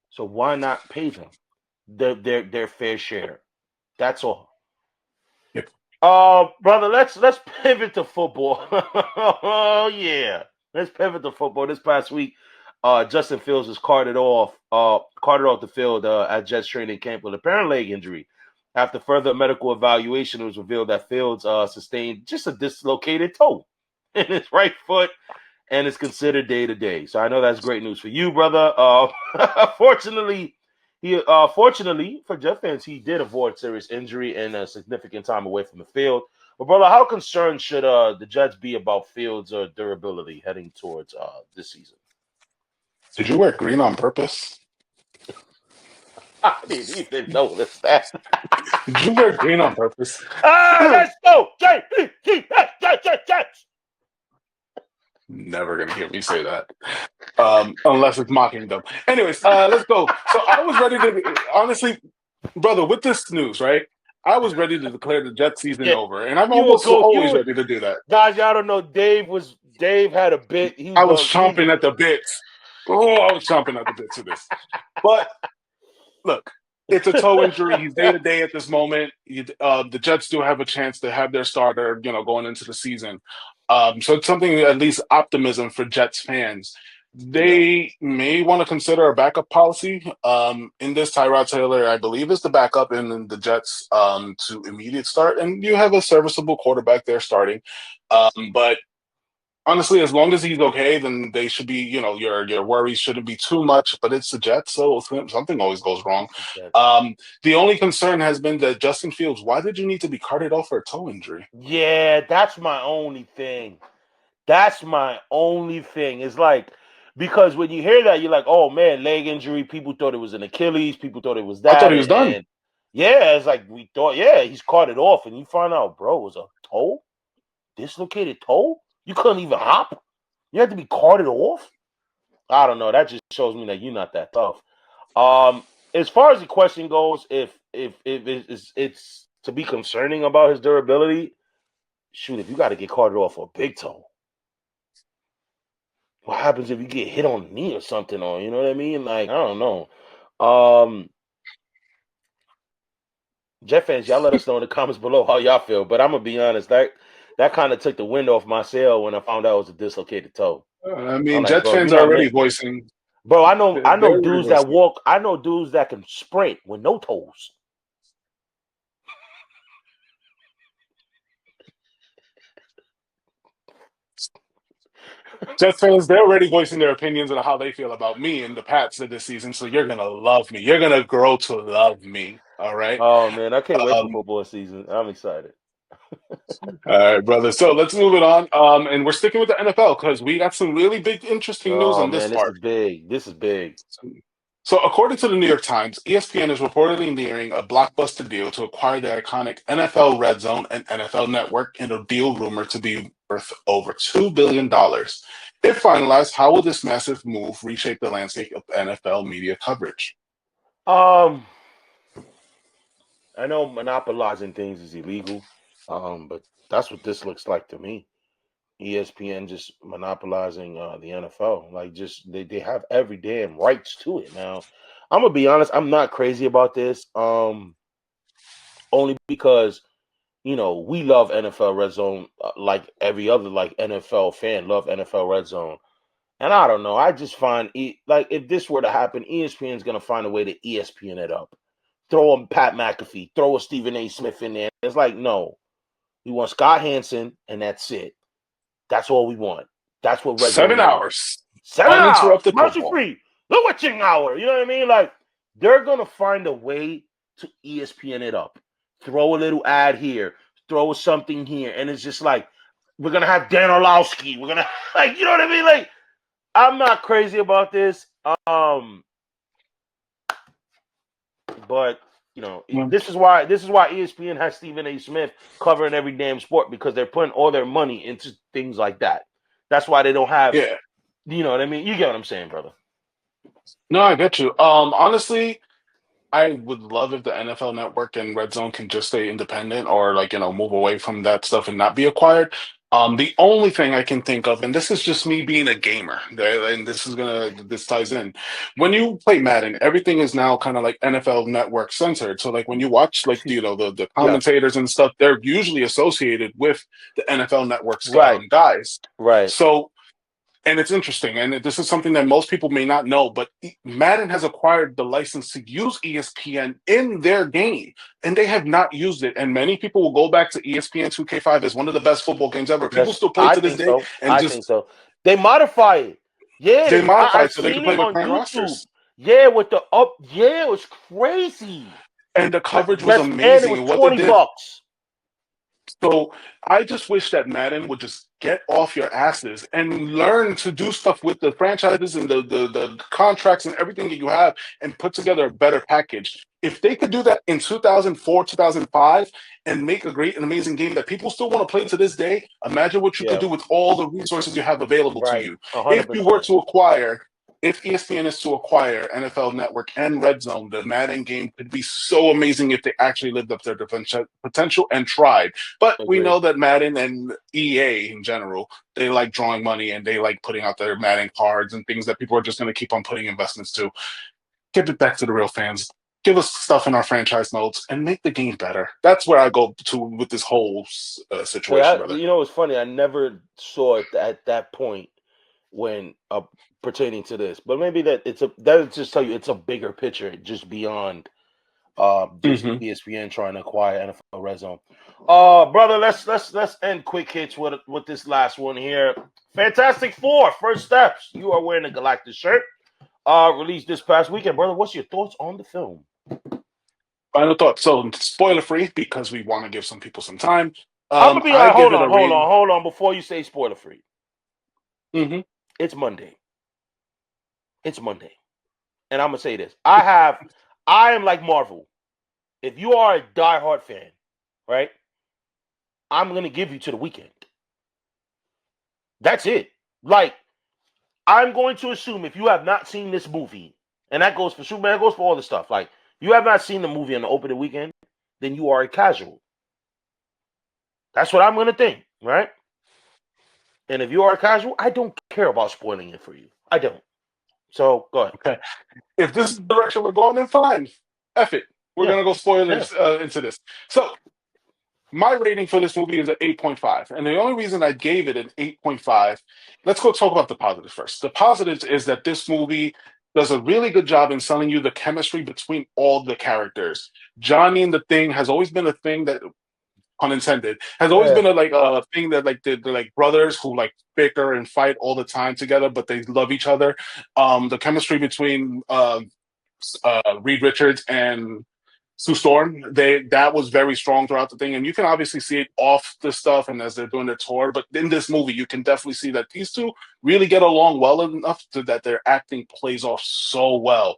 Speaker 3: So why not pay them their fair share? That's all.
Speaker 4: Yep.
Speaker 3: Brother, let's pivot to football. Oh yeah, let's pivot to football. This past week, Justin Fields was carted off the field at Jets training camp with a apparent leg injury. After further medical evaluation, it was revealed that Fields sustained just a dislocated toe in his right foot, and is considered day-to-day. So I know that's great news for you, brother. Fortunately for Jet fans, he did avoid serious injury and a significant time away from the field. But, brother, how concerned should the Jets be about Fields' durability heading towards this season?
Speaker 4: Did you wear green on purpose?
Speaker 3: I didn't even notice that.
Speaker 4: Did you wear green on purpose?
Speaker 3: Let's go! Jets!
Speaker 4: Never gonna hear me say that, unless it's mocking them. Anyways, let's go. So I was ready to, honestly, brother, with this news, right? I was ready to declare the Jets season
Speaker 3: Yeah,
Speaker 4: over, and I'm
Speaker 3: you were
Speaker 4: almost
Speaker 3: go.
Speaker 4: always ready to do that.
Speaker 3: Guys, y'all don't know. Dave had a bit. He was
Speaker 4: I was
Speaker 3: going.
Speaker 4: chomping at the bits. Oh, I was chomping at the bits of this. But look, it's a toe injury. He's day to day at this moment. The Jets do have a chance to have their starter, going into the season. So it's something, at least optimism for Jets fans. They may want to consider a backup policy. In this, Tyrod Taylor, I believe, is the backup in the Jets to immediate start, and you have a serviceable quarterback there starting. But honestly, as long as he's okay, then they should be, your worries shouldn't be too much, but it's the Jets, so something always goes wrong. The only concern has been that Justin Fields, why did you need to be carted off for a toe injury?
Speaker 3: Yeah, that's my only thing. That's my only thing. It's like, because when you hear that, you're like, oh man, leg injury. People thought it was an Achilles. People thought it was
Speaker 4: I thought
Speaker 3: that.
Speaker 4: he was done.
Speaker 3: And yeah, it's like we thought, yeah, he's carted off. And you find out, bro, it was a toe? Dislocated toe? You couldn't even hop? You had to be carted off? I don't know. That just shows me that you're not that tough. As far as the question goes, if it's to be concerning about his durability, shoot, if you got to get carted off for a big toe, what happens if you get hit on the knee or something? Or you know what I mean? Like, I don't know. Jet fans, y'all let us know in the comments below how y'all feel. But I'm gonna be honest, that kind of took the wind off my sail when I found out it was a dislocated toe.
Speaker 4: I
Speaker 3: I'm
Speaker 4: mean,
Speaker 3: like,
Speaker 4: Jets
Speaker 3: bro,
Speaker 4: fans
Speaker 3: you're
Speaker 4: are
Speaker 3: not
Speaker 4: already
Speaker 3: meant.
Speaker 4: voicing.
Speaker 3: Bro, I know
Speaker 4: They're already
Speaker 3: dudes that
Speaker 4: voicing.
Speaker 3: walk. I know dudes that can sprint with no toes.
Speaker 4: Jets fans, they're already voicing their opinions on how they feel about me and the Pats this season. So you're gonna love me. You're gonna grow to love me. All right.
Speaker 3: Oh man, I can't wait for
Speaker 4: Um,
Speaker 3: football season. I'm excited.
Speaker 4: all right, brother. So let's move it on. And we're sticking with the NFL because we got some really big, interesting news
Speaker 3: Oh
Speaker 4: on this
Speaker 3: man, this
Speaker 4: part.
Speaker 3: is big. This is big.
Speaker 4: So, according to the New York Times, ESPN is reportedly nearing a blockbuster deal to acquire the iconic NFL Red Zone and NFL Network in a deal rumored to be worth over $2 billion. If finalized, how will this massive move reshape the landscape of NFL media coverage?
Speaker 3: Um, I know monopolizing things is illegal. But that's what this looks like to me. ESPN just monopolizing the NFL. Like, just they have every damn rights to it now. I'm gonna be honest, I'm not crazy about this. Only because we love NFL Red Zone, like every other like NFL fan love NFL Red Zone. And I don't know. I just find like if this were to happen, ESPN's gonna find a way to ESPN it up. Throw a Pat McAfee, throw a Stephen A. Smith in there. It's like, no, we want Scott Hansen, and that's it. That's all we want. That's what Red Zone
Speaker 4: 7
Speaker 3: is.
Speaker 4: hours.
Speaker 3: 7 hours,
Speaker 4: Uninterrupted
Speaker 3: commercial
Speaker 4: football.
Speaker 3: free, the witching hour. You know what I mean? Like, they're gonna find a way to ESPN it up. Throw a little ad here, throw something here, and it's just like we're gonna have Dan Orlowski. We're gonna like, you know what I mean? Like, I'm not crazy about this. But this is why ESPN has Stephen A. Smith covering every damn sport, because they're putting all their money into things like that. That's why they don't have,
Speaker 4: Yeah.
Speaker 3: you know what I mean? You get what I'm saying, brother.
Speaker 4: No, I get you. Honestly, I would love if the NFL Network and Red Zone can just stay independent or move away from that stuff and not be acquired. The only thing I can think of, and this is just me being a gamer, and this ties in. When you play Madden, everything is now kind of like NFL Network censored. So like when you watch like the
Speaker 3: Yeah.
Speaker 4: commentators and stuff, they're usually associated with the NFL Network's
Speaker 3: Right.
Speaker 4: guys.
Speaker 3: Right.
Speaker 4: So. And it's interesting, and this is something that most people may not know, but Madden has acquired the license to use ESPN in their game, and they have not used it. And many people will go back to ESPN 2K5 as one of the best football games ever. People
Speaker 3: Yes,
Speaker 4: still play
Speaker 3: I
Speaker 4: to this
Speaker 3: think
Speaker 4: day,
Speaker 3: so.
Speaker 4: and
Speaker 3: I think
Speaker 4: just
Speaker 3: so. They modify it. Yeah,
Speaker 4: they modify
Speaker 3: I've
Speaker 4: it so they can
Speaker 3: seen
Speaker 4: play
Speaker 3: it
Speaker 4: with
Speaker 3: on
Speaker 4: current
Speaker 3: YouTube.
Speaker 4: rosters.
Speaker 3: Yeah, with the up. Yeah, it was crazy.
Speaker 4: And the coverage was
Speaker 3: Best and it
Speaker 4: amazing.
Speaker 3: was
Speaker 4: And what they
Speaker 3: $20.
Speaker 4: did, so I just wish that Madden would just get off your asses and learn to do stuff with the franchises and the contracts and everything that you have and put together a better package. If they could do that in 2004, 2005 and make a great and amazing game that people still want to play to this day, imagine what you could do with all the resources you have available to you.
Speaker 3: 100%.
Speaker 4: If ESPN is to acquire NFL Network and Red Zone, the Madden game could be so amazing if they actually lived up to their potential and tried. But we know that Madden and EA in general, they like drawing money and they like putting out their Madden cards and things that people are just going to keep on putting investments to. Give it back to the real fans. Give us stuff in our franchise modes and make the game better. That's where I go to with this whole situation.
Speaker 3: You know, it's funny. I never saw it at that point when pertaining to this, but maybe that just tell you it's a bigger picture, just beyond just ESPN trying to acquire NFL Red Zone. Brother, let's end quick hits with this last one here. Fantastic Four, first steps. You are wearing a Galactus shirt. Released this past weekend, brother. What's your thoughts on the film?
Speaker 4: Final thoughts. So spoiler free because we want to give some people some time.
Speaker 3: I'm gonna be like, hold on. Before you say spoiler free, it's Monday. It's Monday, and I'm gonna say this: I am like Marvel. If you are a diehard fan, right, I'm gonna give you to the weekend. That's it. Like, I'm going to assume if you have not seen this movie, and that goes for Superman, that goes for all the stuff. Like, you have not seen the movie on the opening weekend, then you are a casual. That's what I'm going to think, right? And if you are a casual, I don't care about spoiling it for you. I don't. So, go ahead.
Speaker 4: Okay. If this is the direction we're going, then fine. F it. We're going to go spoilers into this. So, my rating for this movie is an 8.5. And the only reason I gave it an 8.5, let's go talk about the positives first. The positives is that this movie does a really good job in selling you the chemistry between all the characters. Johnny and the Thing has always been a thing that, pun intended, has always been a thing that like they're like brothers who like bicker and fight all the time together, but they love each other. The chemistry between Reed Richards and Sue Storm, that was very strong throughout the thing, and you can obviously see it off the stuff and as they're doing their tour. But in this movie, you can definitely see that these two really get along well enough that their acting plays off so well.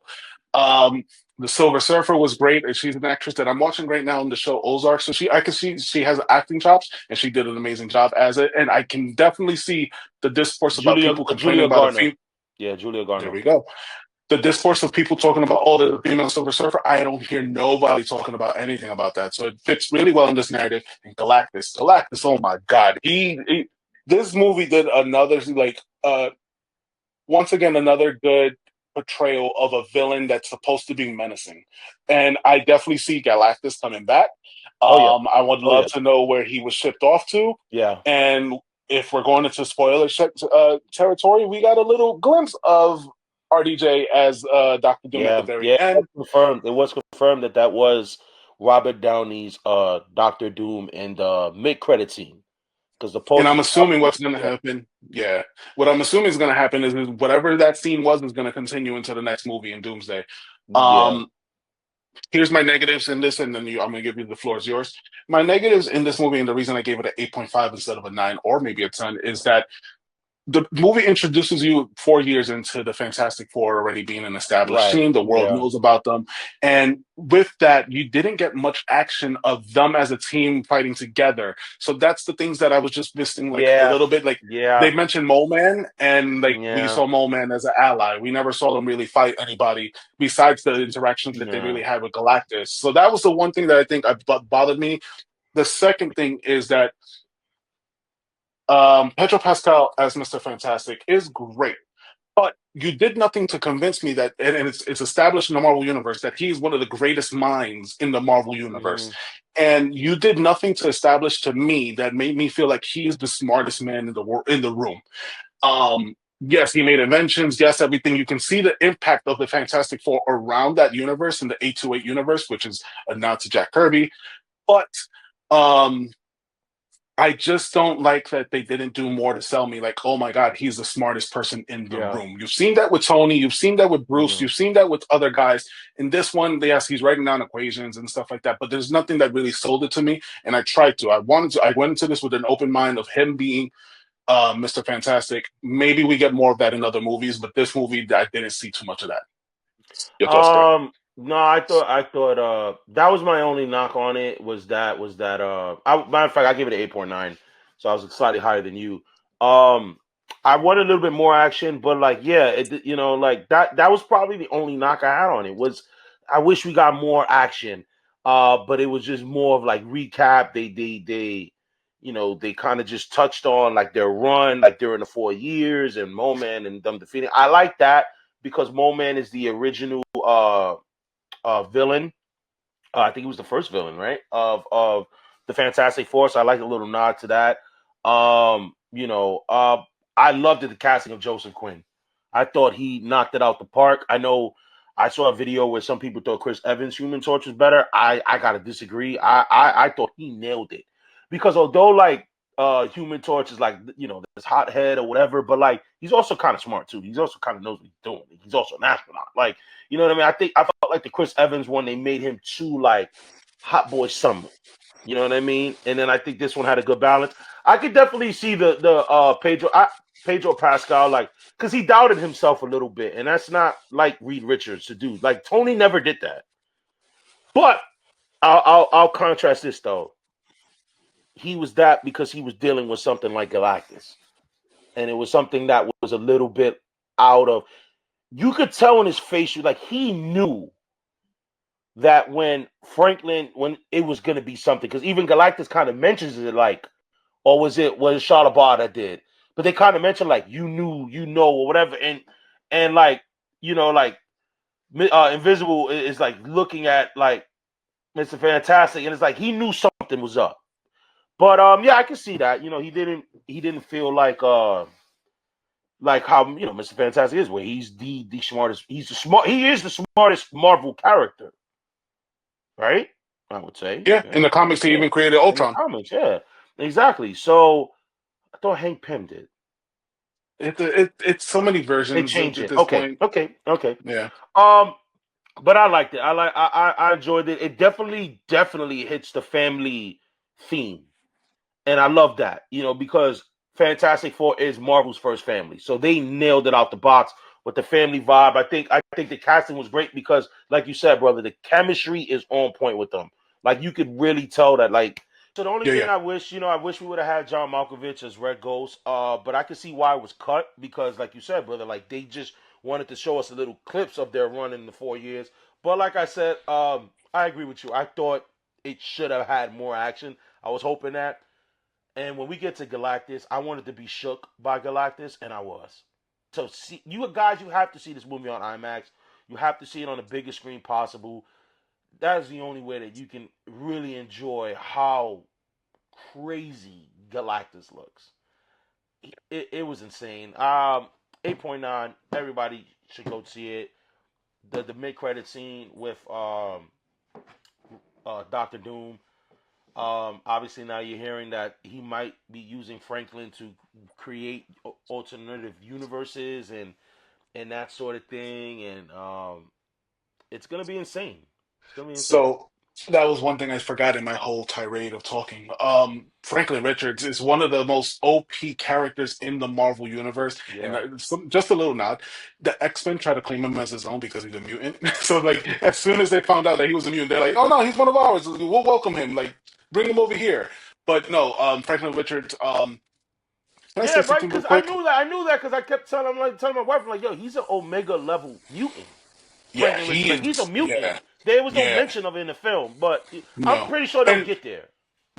Speaker 4: The Silver Surfer was great, and she's an actress that I'm watching right now in the show Ozark. So I can see she has acting chops, and she did an amazing job as it. And I can definitely see the discourse about people complaining about
Speaker 3: Julia Garner.
Speaker 4: There we go. The discourse of people talking about, the female Silver Surfer, I don't hear nobody talking about anything about that. So it fits really well in this narrative. And Galactus, oh my God. This movie did another, once again, another good portrayal of a villain that's supposed to be menacing. And I definitely see Galactus coming back. I would love to know where he was shipped off to.
Speaker 3: Yeah.
Speaker 4: And if we're going into spoiler territory, we got a little glimpse of RDJ as Dr. Doom at the very end.
Speaker 3: It was confirmed that was Robert Downey's Dr. Doom in the mid-credit scene.
Speaker 4: And I'm assuming what's going to happen. Yeah. What I'm assuming is going to happen is whatever that scene was is going to continue into the next movie in Doomsday. Here's my negatives in this, and then I'm going to give you the floor is yours. My negatives in this movie, and the reason I gave it an 8.5 instead of a 9 or maybe a 10, is that the movie introduces you 4 years into the Fantastic Four already being an established team. The world knows about them. And with that, you didn't get much action of them as a team fighting together. So that's the things that I was just missing a little bit. They mentioned Mole Man, and we saw Mole Man as an ally. We never saw them really fight anybody besides the interactions that they really had with Galactus. So that was the one thing that I think bothered me. The second thing is that Pedro Pascal as Mr. Fantastic is great, but you did nothing to convince me that, and it's established in the Marvel Universe, that he's one of the greatest minds in the Marvel Universe. And you did nothing to establish to me that made me feel like he's the smartest man in the room. Yes, he made inventions. Yes, everything. You can see the impact of the Fantastic Four around that universe in the 828 universe, which is a nod to Jack Kirby. But I just don't like that they didn't do more to sell me like, oh my God, he's the smartest person in the room. You've seen that with Tony. You've seen that with Bruce. You've seen that with other guys. In this one, yes, he's writing down equations and stuff like that, but there's nothing that really sold it to me. And I tried to. I went into this with an open mind of him being Mr. Fantastic. Maybe we get more of that in other movies, but this movie, I didn't see too much of that. Your thoughts, bro?
Speaker 3: No, I thought that was my only knock on it matter of fact, I gave it an 8.9, so I was slightly higher than you. I wanted a little bit more action, but like yeah, like that was probably the only knock I had on it was I wish we got more action. But it was just more of like recap. They kind of just touched on like their run, like during the 4 years and Moman and them defeating. I like that because Moman is the original villain. I think he was the first villain, right? Of the Fantastic Four. So I like a little nod to that. I loved the casting of Joseph Quinn. I thought he knocked it out the park. I know I saw a video where some people thought Chris Evans' Human Torch was better. I gotta disagree. I thought he nailed it because although like Human Torch is like this hothead or whatever, but like he's also kind of smart too. He's also kind of knows what he's doing. He's also an astronaut. Like you know what I mean? I felt like the Chris Evans one they made him too like hot boy summer. You know what I mean? And then I think this one had a good balance. I could definitely see the Pedro Pascal like because he doubted himself a little bit, and that's not like Reed Richards to do. Like Tony never did that. But I'll contrast this though. He was that because he was dealing with something like Galactus, and it was something that was a little bit out of. You could tell in his face, like he knew that when it was going to be something, because even Galactus kind of mentions it, like, or was it Shalabar that did? But they kind of mentioned like you knew, or whatever, and like like Invisible is like looking at like Mr. Fantastic, and it's like he knew something was up. But yeah, I can see that. He didn't feel like how Mr. Fantastic is, where he's the smartest. He is the smartest Marvel character, right? I would say.
Speaker 4: Yeah, in the comics, he even created Ultron.
Speaker 3: In the comics, yeah, exactly. So I thought Hank Pym did.
Speaker 4: It's so many versions.
Speaker 3: They changed
Speaker 4: at
Speaker 3: it.
Speaker 4: this point.
Speaker 3: Okay.
Speaker 4: Yeah.
Speaker 3: But I liked it. I enjoyed it. It definitely hits the family theme. And I love that, because Fantastic Four is Marvel's first family. So they nailed it out the box with the family vibe. I think the casting was great because, like you said, brother, the chemistry is on point with them. Like you could really tell that. Like, so the only thing I wish we would have had John Malkovich as Red Ghost. But I could see why it was cut because, like you said, brother, like they just wanted to show us a little clips of their run in the 4 years. But like I said, I agree with you. I thought it should have had more action. I was hoping that. And when we get to Galactus, I wanted to be shook by Galactus, and I was. So, see, you guys, you have to see this movie on IMAX. You have to see it on the biggest screen possible. That is the only way that you can really enjoy how crazy Galactus looks. It was insane. 8.9. Everybody should go see it. The mid-credit scene with Doctor Doom. Obviously, now you're hearing that he might be using Franklin to create alternative universes and that sort of thing, and it's gonna be insane. It's gonna be insane.
Speaker 4: So that was one thing I forgot in my whole tirade of talking. Franklin Richards is one of the most OP characters in the Marvel universe, and
Speaker 3: Yeah,
Speaker 4: just a little nod. The X-Men try to claim him as his own because he's a mutant. So like, as soon as they found out that he was a mutant, they're like, "Oh no, he's one of ours. We'll welcome him. Like, bring him over here." But no, Franklin Richards. Can I
Speaker 3: yeah,
Speaker 4: say
Speaker 3: right.
Speaker 4: something real
Speaker 3: Because I
Speaker 4: quick?
Speaker 3: knew that because I kept telling my wife, I'm like, yo, he's an Omega level mutant.
Speaker 4: Yeah,
Speaker 3: Franklin Richards,
Speaker 4: he
Speaker 3: like he's a
Speaker 4: is.
Speaker 3: mutant.
Speaker 4: Yeah,
Speaker 3: There was no
Speaker 4: yeah.
Speaker 3: mention of it in the film, but I'm
Speaker 4: No,
Speaker 3: pretty sure they'll
Speaker 4: and
Speaker 3: get there.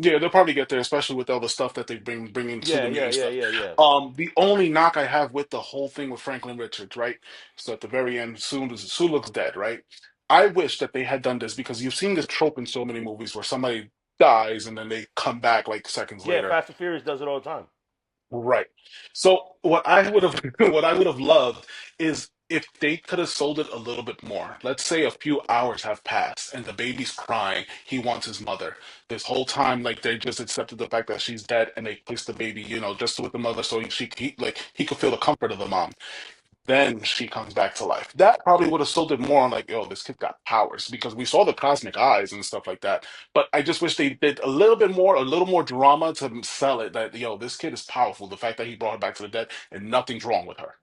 Speaker 4: yeah, they'll probably get there, especially with all the stuff that they bring into
Speaker 3: Yeah,
Speaker 4: the
Speaker 3: yeah,
Speaker 4: mutant
Speaker 3: yeah,
Speaker 4: stuff.
Speaker 3: yeah, yeah.
Speaker 4: The only knock I have with the whole thing with Franklin Richards, right? So at the very end, Sue looks dead, right? I wish that they had done this because you've seen this trope in so many movies where somebody dies and then they come back like seconds
Speaker 3: Yeah,
Speaker 4: later.
Speaker 3: Fast and Furious does it all the time.
Speaker 4: Right. So what I would have what I would have loved is if they could have sold it a little bit more. Let's say a few hours have passed and the baby's crying. He wants his mother. This whole time, like they just accepted the fact that she's dead and they placed the baby, just with the mother so he could feel the comfort of the mom. then she comes back to life. That probably would have sold it more on like, yo, this kid got powers because we saw the cosmic eyes and stuff like that. But I just wish they did a little bit more, a little more drama to sell it that, yo, this kid is powerful. The fact that he brought her back to the dead and nothing's wrong with her.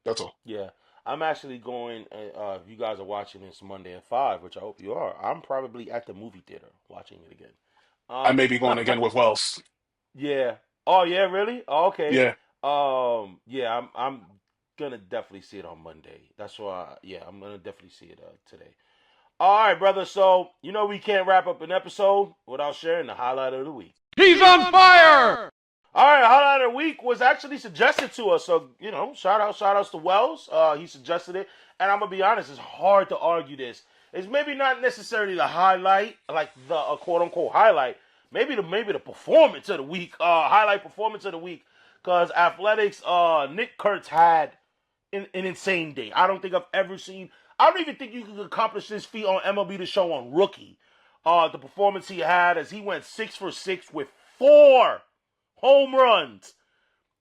Speaker 4: That's all.
Speaker 3: Yeah, I'm actually going. If you guys are watching this Monday at 5, which I hope you are, I'm probably at the movie theater watching it again.
Speaker 4: I may be going again with Wells.
Speaker 3: Yeah. Oh yeah, really? Oh, okay.
Speaker 4: Yeah.
Speaker 3: Yeah, I'm gonna definitely see it on Monday. That's why. Yeah, I'm gonna definitely see it today. All right, brother. So we can't wrap up an episode without sharing the highlight of the week.
Speaker 1: He's on fire!
Speaker 3: All right, highlight of the week was actually suggested to us. So, shout outs to Wells. He suggested it. And I'm going to be honest, it's hard to argue this. It's maybe not necessarily the highlight, like the quote-unquote highlight. Maybe the performance of the week, highlight performance of the week. Because Athletics, Nick Kurtz had an insane day. I don't even think you could accomplish this feat on MLB The Show on Rookie. The performance he had as he went 6 for 6 with 4 home runs,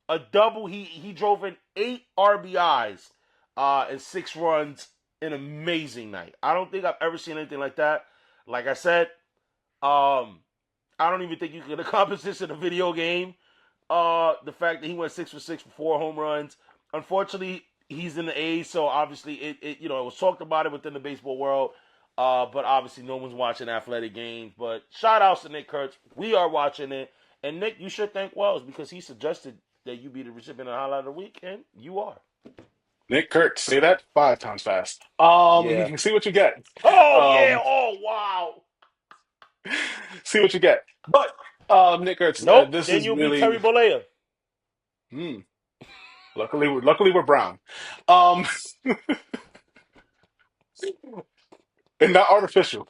Speaker 3: a double. He drove in 8 RBIs and 6 runs. An amazing night. I don't think I've ever seen anything like that. Like I said, I don't even think you can accomplish this in a video game. The fact that he went 6 for 6 for 4 home runs. Unfortunately, he's in the A's, so obviously it was talked about it within the baseball world. But obviously no one's watching athletic games. But shout outs to Nick Kurtz. We are watching it. And Nick, you should thank Wells because he suggested that you be the recipient of highlight of the week, and you are.
Speaker 4: Nick Kurtz, say that 5 times fast.
Speaker 3: Yeah.
Speaker 4: See what you get.
Speaker 3: Oh yeah! Oh wow!
Speaker 4: See what you get. But Nick Kurtz,
Speaker 3: Nope.
Speaker 4: this
Speaker 3: then
Speaker 4: is
Speaker 3: you'll
Speaker 4: really.
Speaker 3: be Terry Bollea.
Speaker 4: Luckily we're brown. And not artificial.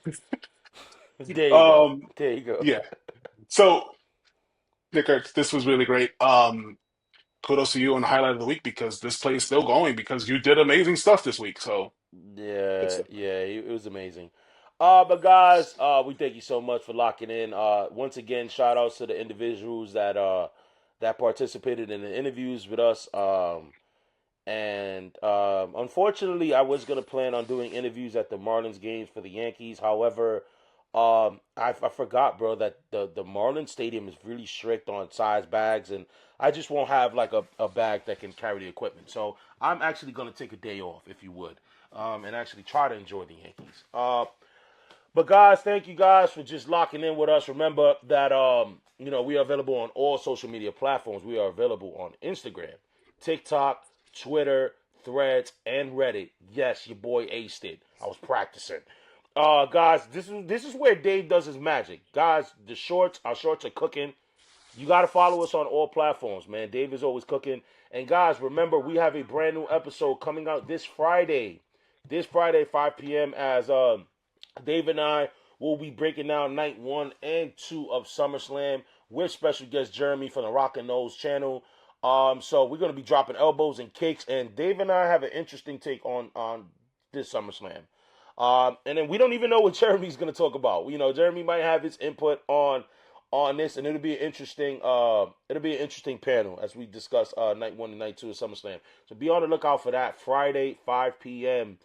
Speaker 3: There you go. There you go.
Speaker 4: Yeah. So Nick Kurtz, this was really great. Kudos to you on the highlight of the week because this play is still going because you did amazing stuff this week. So
Speaker 3: Yeah, it was amazing. But guys, we thank you so much for locking in. Once again, shout outs to the individuals that participated in the interviews with us. And unfortunately, I was gonna plan on doing interviews at the Marlins games for the Yankees. However, I forgot, bro, that the Marlins Stadium is really strict on size bags, and I just won't have like a bag that can carry the equipment. So I'm actually gonna take a day off, if you would, and actually try to enjoy the Yankees. But guys, thank you guys for just locking in with us. Remember that we are available on all social media platforms. We are available on Instagram, TikTok, Twitter, Threads, and Reddit. Yes, your boy aced it. I was practicing. Guys, this is where Dave does his magic. Guys, our shorts are cooking. You got to follow us on all platforms, man. Dave is always cooking. And guys, remember, we have a brand new episode coming out this Friday. This Friday, 5 p.m. as Dave and I will be breaking down night 1 and 2 of SummerSlam with special guest Jeremy from the Rock and Nose channel. So we're going to be dropping elbows and kicks. And Dave and I have an interesting take on this SummerSlam. And then we don't even know what Jeremy's going to talk about. Jeremy might have his input on this, and it'll be an interesting panel as we discuss night 1 and night 2 of SummerSlam. So be on the lookout for that Friday, 5 p.m.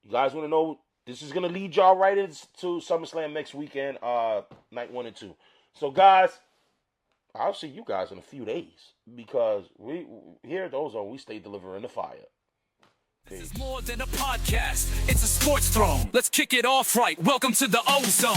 Speaker 3: You guys want to know? This is going to lead y'all right into SummerSlam next weekend, night 1 and 2. So guys, I'll see you guys in a few days because we here at the Ozone, we stay delivering the fire.
Speaker 1: This is more than a podcast. It's a sports throne. Let's kick it off right. Welcome to the Ozone.